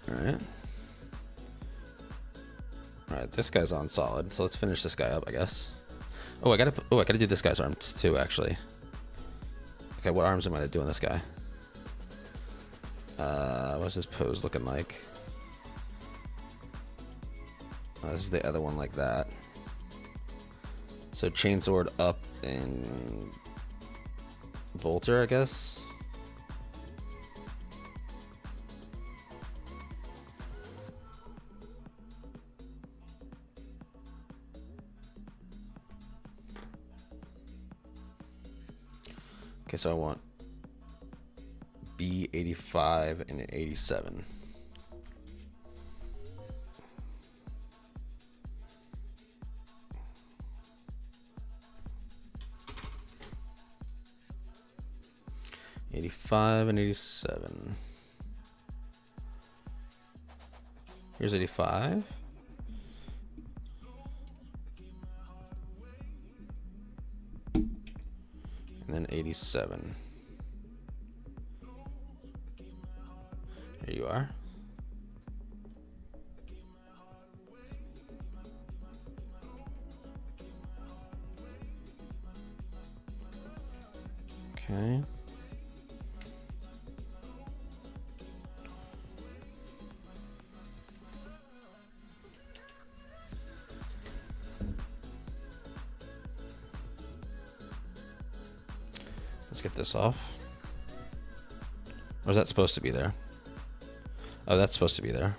Alright. Alright, this guy's on solid, so let's finish this guy up, I guess. Oh, I gotta do this guy's arms too, actually. Okay, what arms am I doing this guy? What's his pose looking like? This is the other one like that. So chainsword up and bolter, I guess. Okay, so I want B85 and an 87. '85 and 87. Here's 85. And then 87. There you are. Okay. Let's get this off. Or is that supposed to be there? Oh, that's supposed to be there.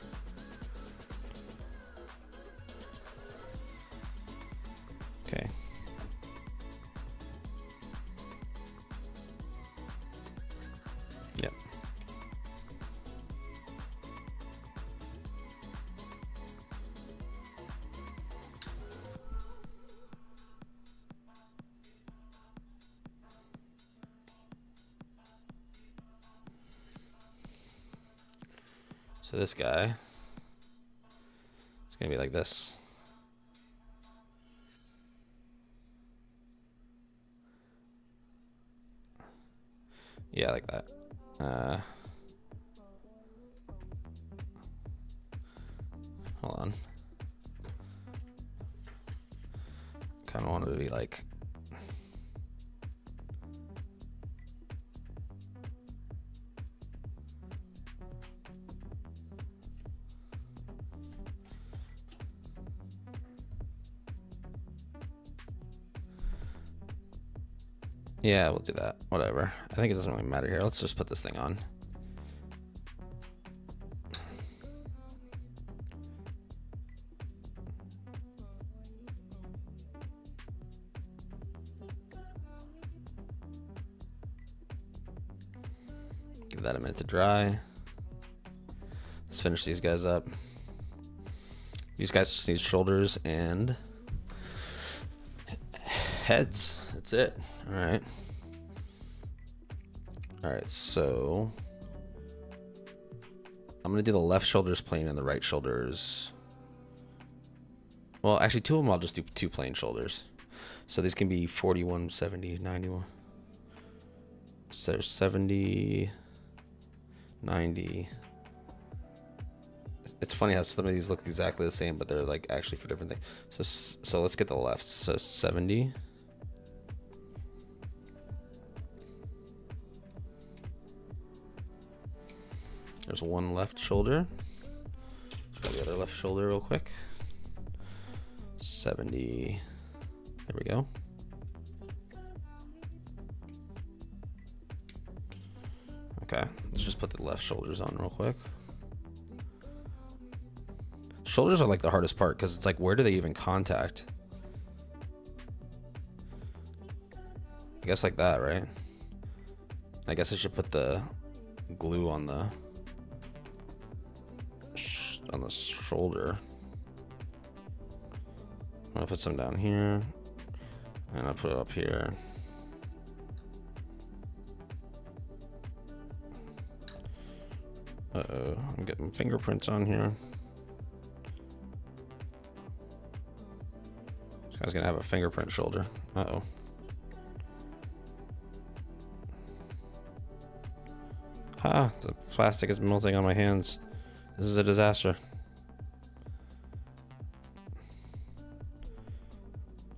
Okay. Yep. So this guy is going to be like this. Yeah, like that. Hold on. Kind of wanted to be like... Yeah, we'll do that. Whatever. I think it doesn't really matter here. Let's just put this thing on. Give that a minute to dry. Let's finish these guys up. These guys just need shoulders and heads. That's it. All right. All right, so I'm gonna do the left shoulders plain and the right shoulders. Well, actually, two of them I'll just do two plain shoulders. So these can be 41, 70, 91. So 70, 90. It's funny how some of these look exactly the same, but they're like actually for different things. So let's get the left. So 70. There's one left shoulder. Let's try the other left shoulder real quick. 70. There we go. Okay, let's just put the left shoulders on real quick. Shoulders are like the hardest part because it's like, where do they even contact? I guess like that, right? I guess I should put the glue on the shoulder. I'm gonna put some down here. And I'll put it up here. Uh-oh, I'm getting fingerprints on here. This guy's gonna have a fingerprint shoulder. Uh-oh. Ah, the plastic is melting on my hands. This is a disaster.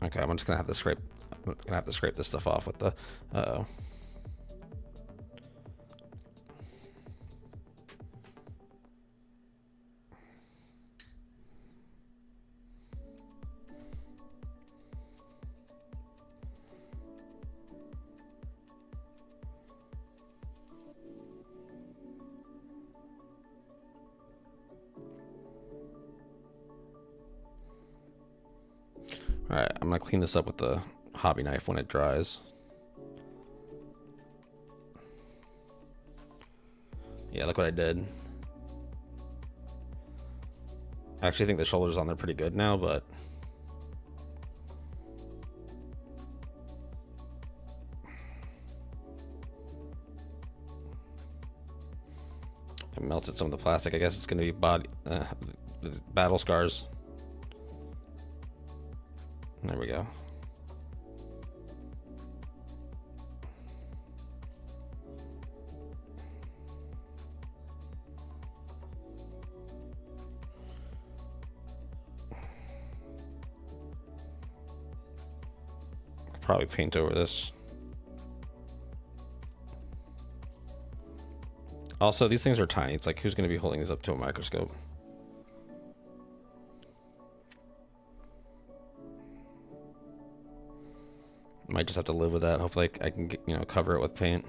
Okay, I'm just gonna have to scrape. I'm gonna have to scrape this stuff off with the. Uh-oh. All right, I'm gonna clean this up with the hobby knife when it dries. Yeah, look what I did. I actually think the shoulders on there pretty good now, but I melted some of the plastic. I guess it's gonna be body battle scars. There we go. Could probably paint over this. Also, these things are tiny. It's like, who's going to be holding these up to a microscope? Might just have to live with that. Hopefully I can get, you know, cover it with paint.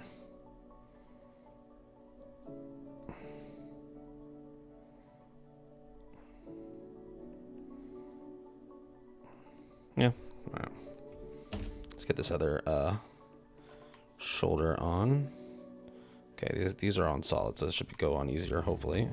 Yeah. All right. Let's get this other shoulder on. Okay, these are on solid, so this should go on easier, hopefully.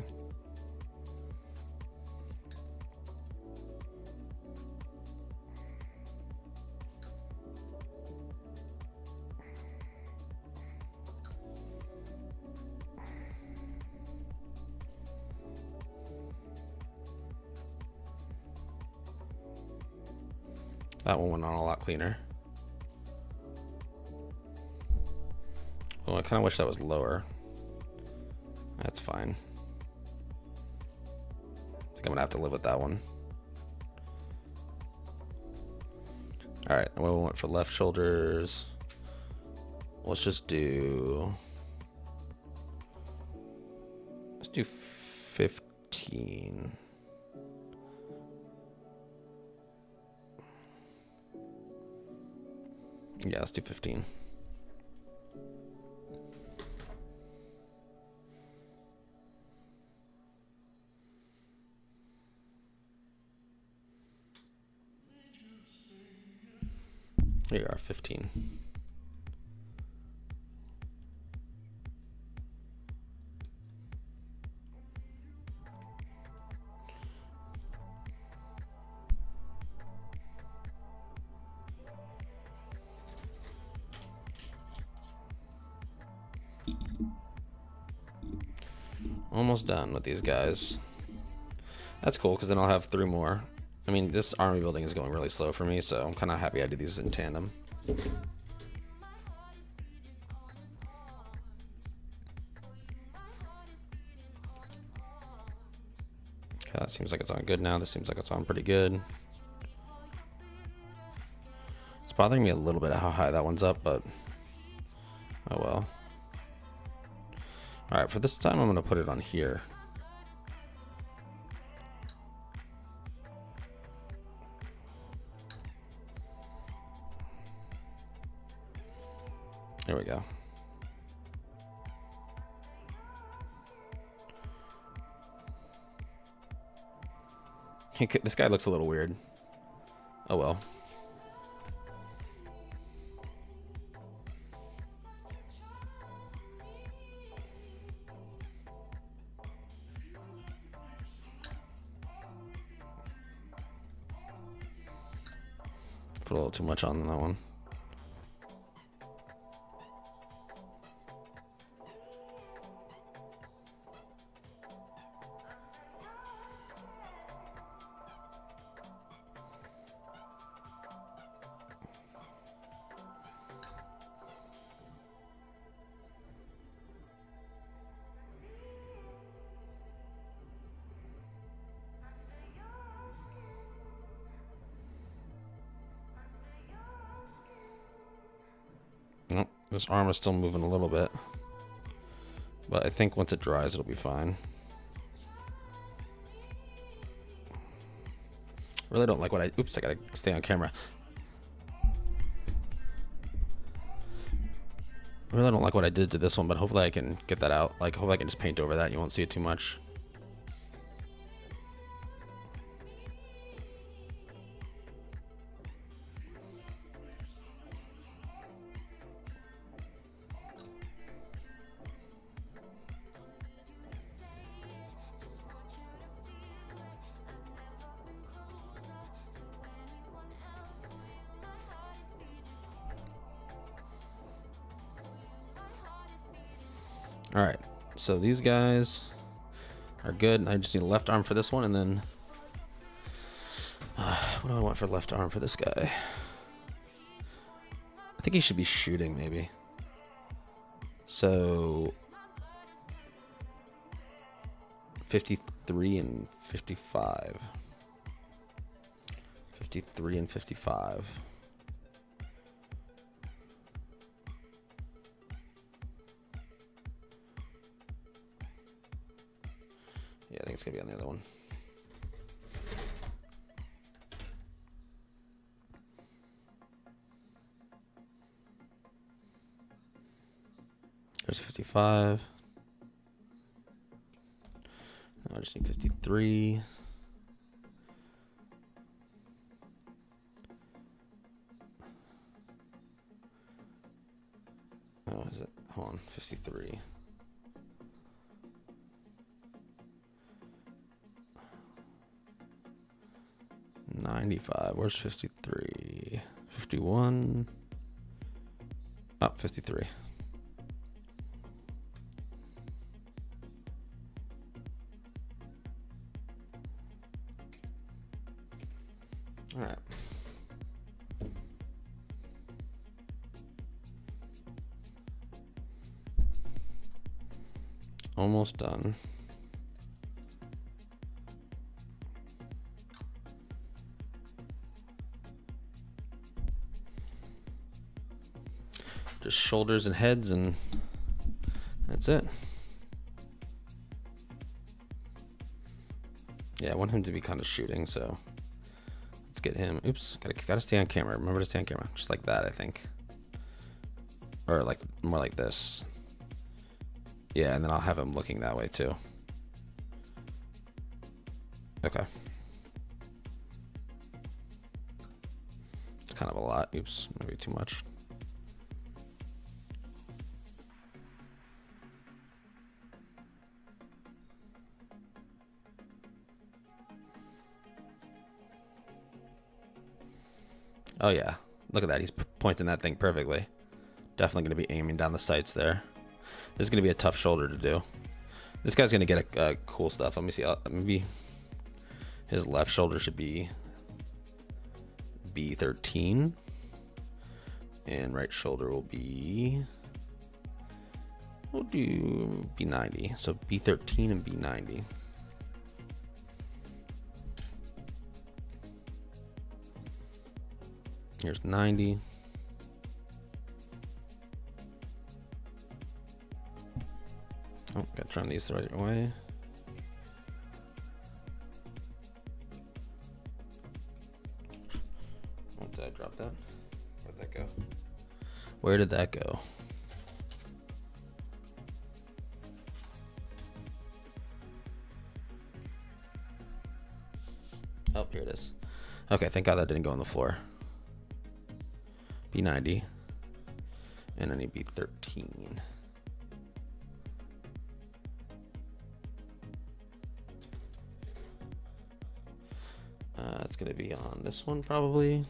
That one went on a lot cleaner. Oh, I kind of wish that was lower. That's fine. I think I'm gonna have to live with that one. All right, what we want for left shoulders? Let's just do. Let's do 15. Yeah, let's do 15. There you are, 15. Almost done with these guys. That's cool, because then I'll have 3 more. I mean, this army building is going really slow for me, so I'm kind of happy I did these in tandem. Okay, that seems like it's on good now. This seems like it's on pretty good. It's bothering me a little bit how high that one's up, but oh well. All right, for this time, I'm going to put it on here. There we go. This guy looks a little weird. Oh well. Put a little too much on that one. Nope, this arm is still moving a little bit. But I think once it dries, it'll be fine. Really don't like what I... Oops, I gotta stay on camera. Really don't like what I did to this one, but hopefully I can get that out. Like, hopefully I can just paint over that and you won't see it too much. All right, so these guys are good. I just need a left arm for this one, and then what do I want for left arm for this guy? I think he should be shooting, maybe. So 53 and 55. 53 and 55. Yeah, I think it's gonna be on the other one. There's 55. Now I just need 53. Oh, is it? Hold on, 53. $95. Where's 53? 51. Oh, 53. All right. Almost done. Just shoulders and heads, and that's it. Yeah, I want him to be kind of shooting, so let's get him. Oops, gotta stay on camera. Remember to stay on camera, just like that, I think, or like more like this. Yeah, and then I'll have him looking that way too. Okay. It's kind of a lot. Oops, maybe too much. Oh yeah, look at that. He's pointing that thing perfectly. Definitely going to be aiming down the sights there. This is going to be a tough shoulder to do. This guy's going to get a cool stuff. Let me see. Maybe his left shoulder should be B13. And right shoulder will be... We'll do B90. So B13 and B90. Here's 90. Oh, gotta turn these the right way. Oh, did I drop that? Where'd that go? Where did that go? Oh, here it is. Okay, thank God that didn't go on the floor. B90. And I need B13. It's going to be on this one probably.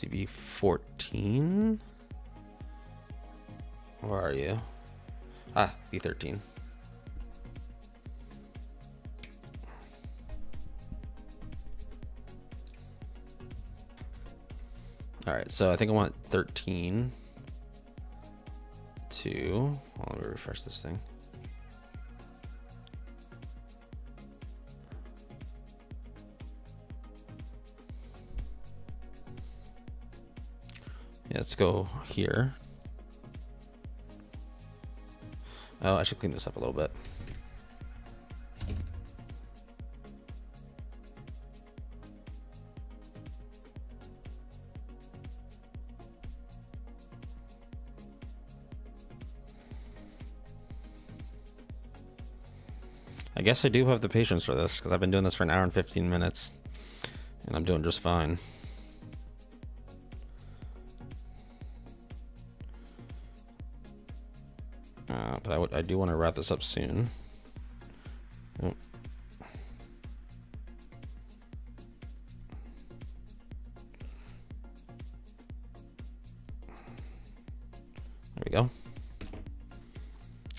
CV 14. Where are you? Ah, B13. All right, so I think I want 13 to, well, let me refresh this thing. Yeah, let's go here. Oh, I should clean this up a little bit. I guess I do have the patience for this because I've been doing this for an hour and 15 minutes and I'm doing just fine. But I do want to wrap this up soon. Oh. There we go.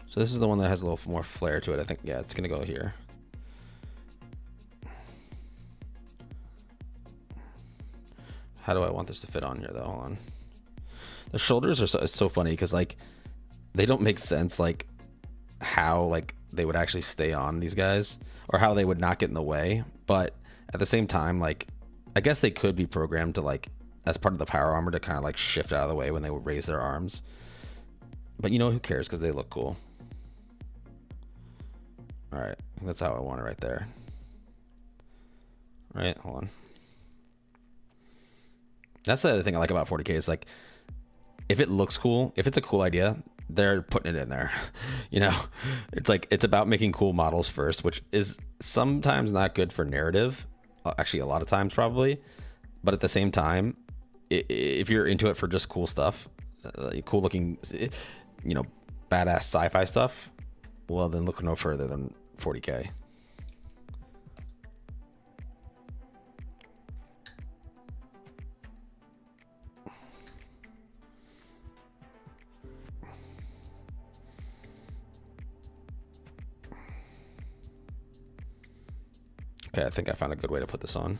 So this is the one that has a little more flair to it. I think, yeah, it's going to go here. How do I want this to fit on here, though? Hold on. The shoulders are it's so funny because, like, they don't make sense, like, how, like, they would actually stay on these guys or how they would not get in the way. But at the same time, like, I guess they could be programmed to, like, as part of the power armor to kind of, like, shift out of the way when they would raise their arms. But, you know, who cares because they look cool. All right, that's how I want it right there. All right, hold on. That's the other thing I like about 40K is, like, if it looks cool, if it's a cool idea, they're putting it in there. You know, it's like, it's about making cool models first, which is sometimes not good for narrative. Actually, a lot of times probably. But at the same time, if you're into it for just cool stuff, cool looking, you know, badass sci-fi stuff, well, then look no further than 40K. Okay, I think I found a good way to put this on.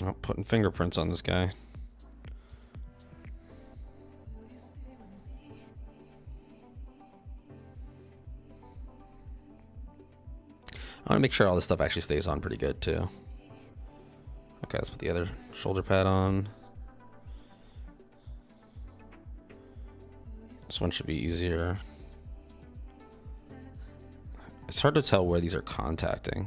Oh, putting fingerprints on this guy. I want to make sure all this stuff actually stays on pretty good too. Okay, let's put the other shoulder pad on. This one should be easier. It's hard to tell where these are contacting.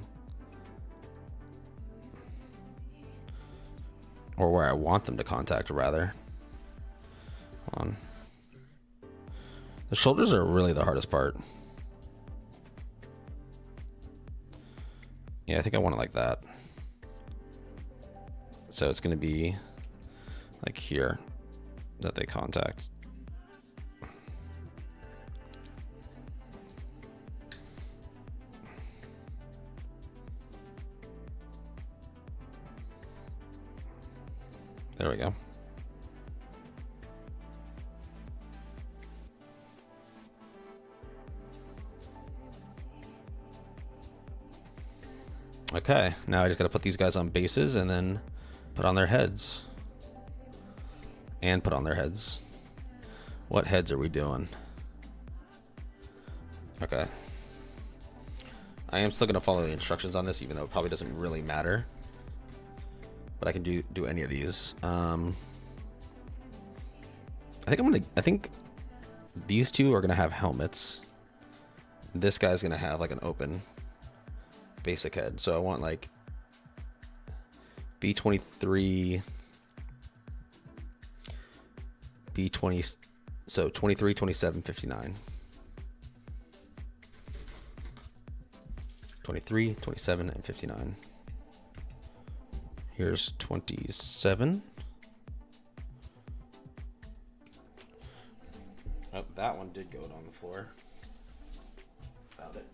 Or where I want them to contact, rather. Hold on. The shoulders are really the hardest part. Yeah, I think I want it like that. So it's going to be like here that they contact. There we go. Okay, now I just got to put these guys on bases and then put on their heads. And put on their heads. What heads are we doing? Okay. I am still going to follow the instructions on this, even though it probably doesn't really matter. But I can do any of these. I think these two are gonna have helmets. This guy's gonna have like an open basic head. So I want like B23, B20, so 23, 27, 59. 23, 27, and 59. Here's 27. Oh, that one did go on the floor. Found it.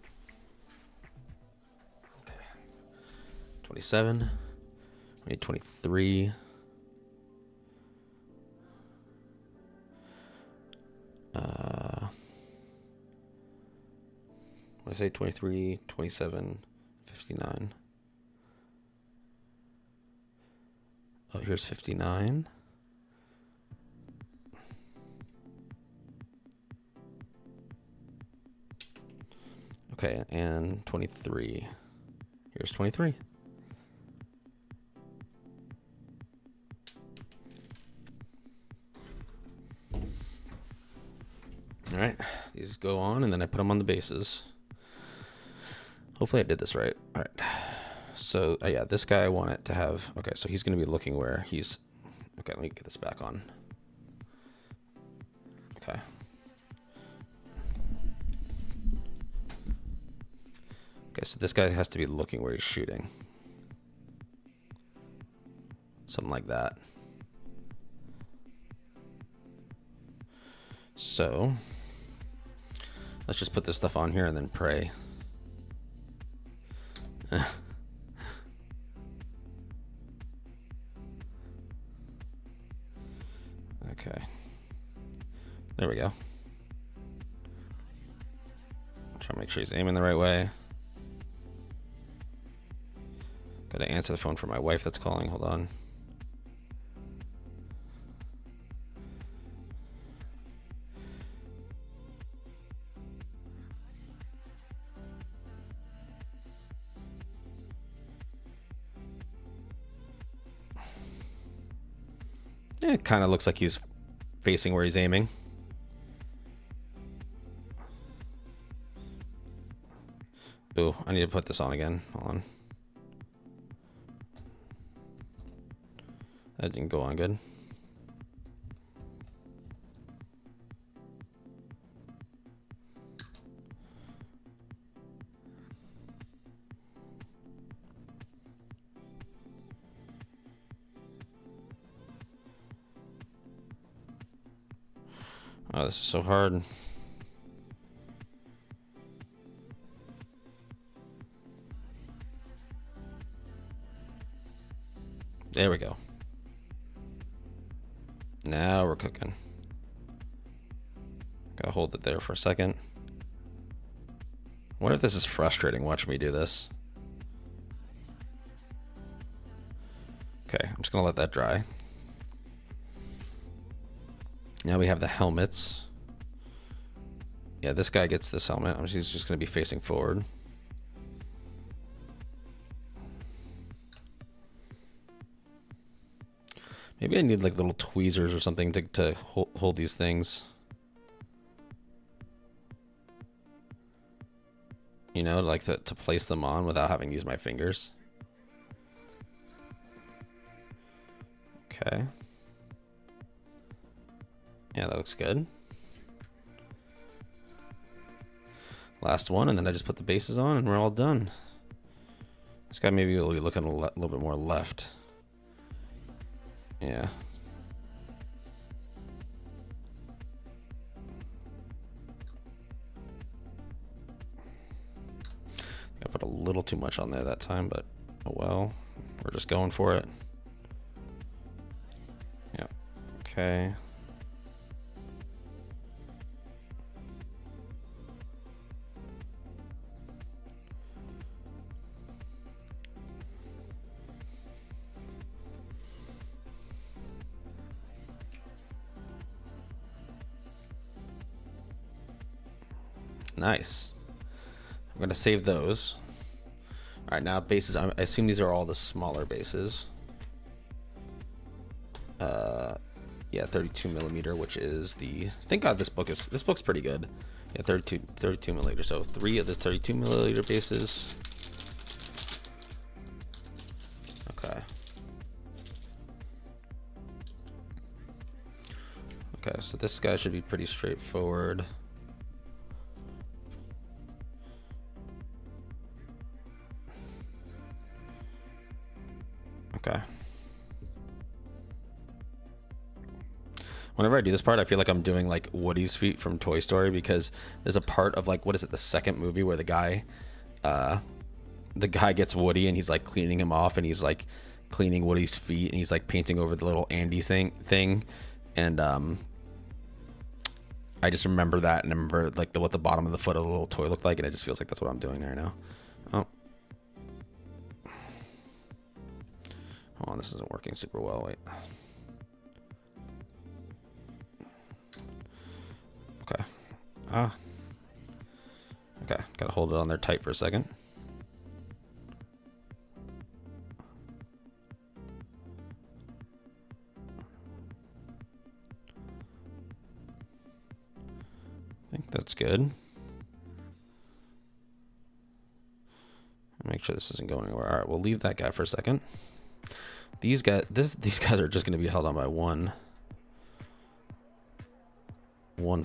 27. We need 23. What did I say? 23, 27, 59. Oh, here's 59. Okay, and 23. Here's 23. All right, these go on, and then I put them on the bases. Hopefully I did this right. All right. So, yeah, this guy I want it to have... Okay, so he's going to be looking where he's... Okay, let me get this back on. Okay. Okay, so this guy has to be looking where he's shooting. Something like that. So, let's just put this stuff on here and then pray. Okay. There we go. Try to make sure he's aiming the right way. Gotta answer the phone for my wife that's calling. Hold on. It kind of looks like he's facing where he's aiming. Ooh, I need to put this on again. Hold on. That didn't go on good. Oh, this is so hard. There we go. Now we're cooking. Gotta hold it there for a second. I wonder if this is frustrating watching me do this. Okay, I'm just gonna let that dry. Now we have the helmets. Yeah, this guy gets this helmet. He's just gonna be facing forward. Maybe I need like little tweezers or something to hold these things. You know, like to place them on without having to use my fingers. Okay. Yeah, that looks good. Last one, and then I just put the bases on and we're all done. This guy maybe will be looking a little bit more left. Yeah. I put a little too much on there that time, but oh well. We're just going for it. Yeah. Okay. Nice. I'm going to save those. All right, now bases. I assume these are all the smaller bases. Yeah, 32 millimeter, which is the. Thank God this book's pretty good. Yeah, 32 millimeter. So 3 of the 32 milliliter bases. Okay. Okay, so this guy should be pretty straightforward. Okay. Whenever I do this part, I feel like I'm doing like Woody's feet from Toy Story, because there's a part of like, what is it, the second movie, where the guy gets Woody and he's like cleaning him off, and he's like cleaning Woody's feet, and he's like painting over the little Andy thing. And I just remember that, and I remember like what the bottom of the foot of the little toy looked like, and it just feels like that's what I'm doing right now. Oh, hold on, this isn't working super well. Wait. Okay. Okay, gotta hold it on there tight for a second. I think that's good. Make sure this isn't going anywhere. All right, we'll leave that guy for a second. These guys are just going to be held on by one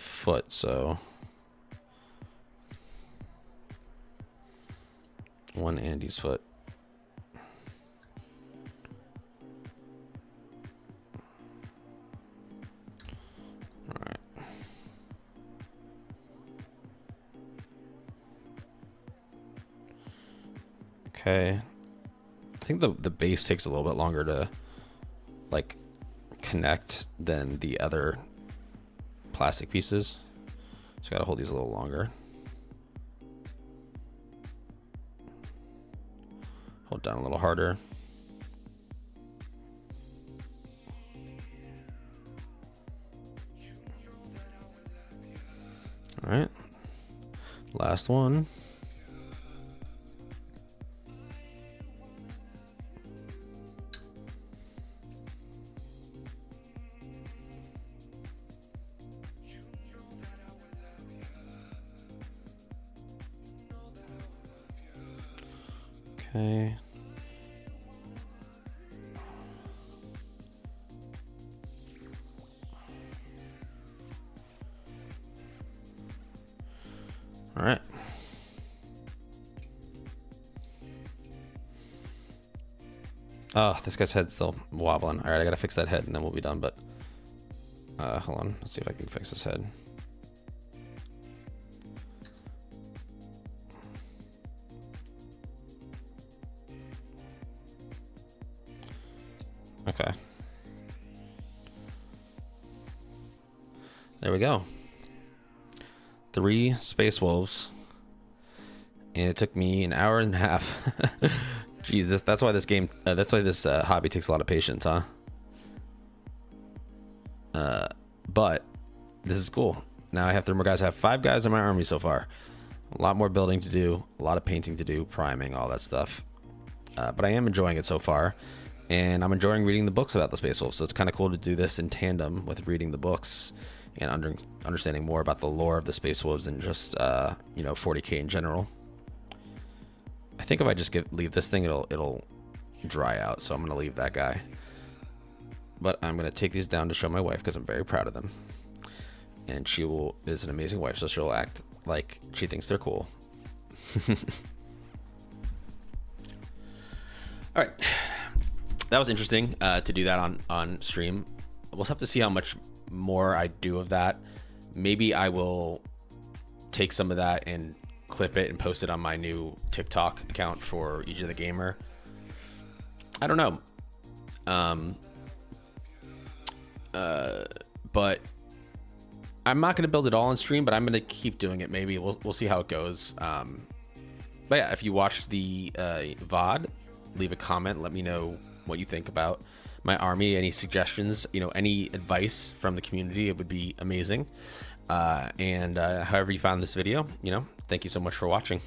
foot, so one Andy's foot. All right. Okay. I think the base takes a little bit longer to like connect than the other plastic pieces. So I gotta hold these a little longer. Hold down a little harder. All right. Last one. Okay. All right. Oh, this guy's head's still wobbling. All right, I gotta fix that head and then we'll be done, but hold on. Let's see if I can fix this head. Okay. There we go. 3 space wolves. And it took me an hour and a half. Jesus, that's why this game, that's why this hobby takes a lot of patience, huh? But this is cool. Now I have 3 more guys. I have 5 guys in my army so far. A lot more building to do, a lot of painting to do, priming, all that stuff. But I am enjoying it so far. And I'm enjoying reading the books about the Space Wolves, so it's kind of cool to do this in tandem with reading the books and understanding more about the lore of the Space Wolves and just, you know, 40k in general. I think if I just leave this thing, it'll dry out, so I'm going to leave that guy. But I'm going to take these down to show my wife because I'm very proud of them. And she is an amazing wife, so she'll act like she thinks they're cool. All right. That was interesting to do that on stream. We'll have to see how much more I do of that. Maybe I will take some of that and clip it and post it on my new TikTok account for EJ the Gamer. I don't know. But I'm not going to build it all on stream, but I'm going to keep doing it. Maybe we'll see how it goes. But yeah, if you watched the VOD, leave a comment. Let me know what you think about my army, any suggestions, you know, any advice from the community. It would be amazing. And however you found this video, you know, thank you so much for watching.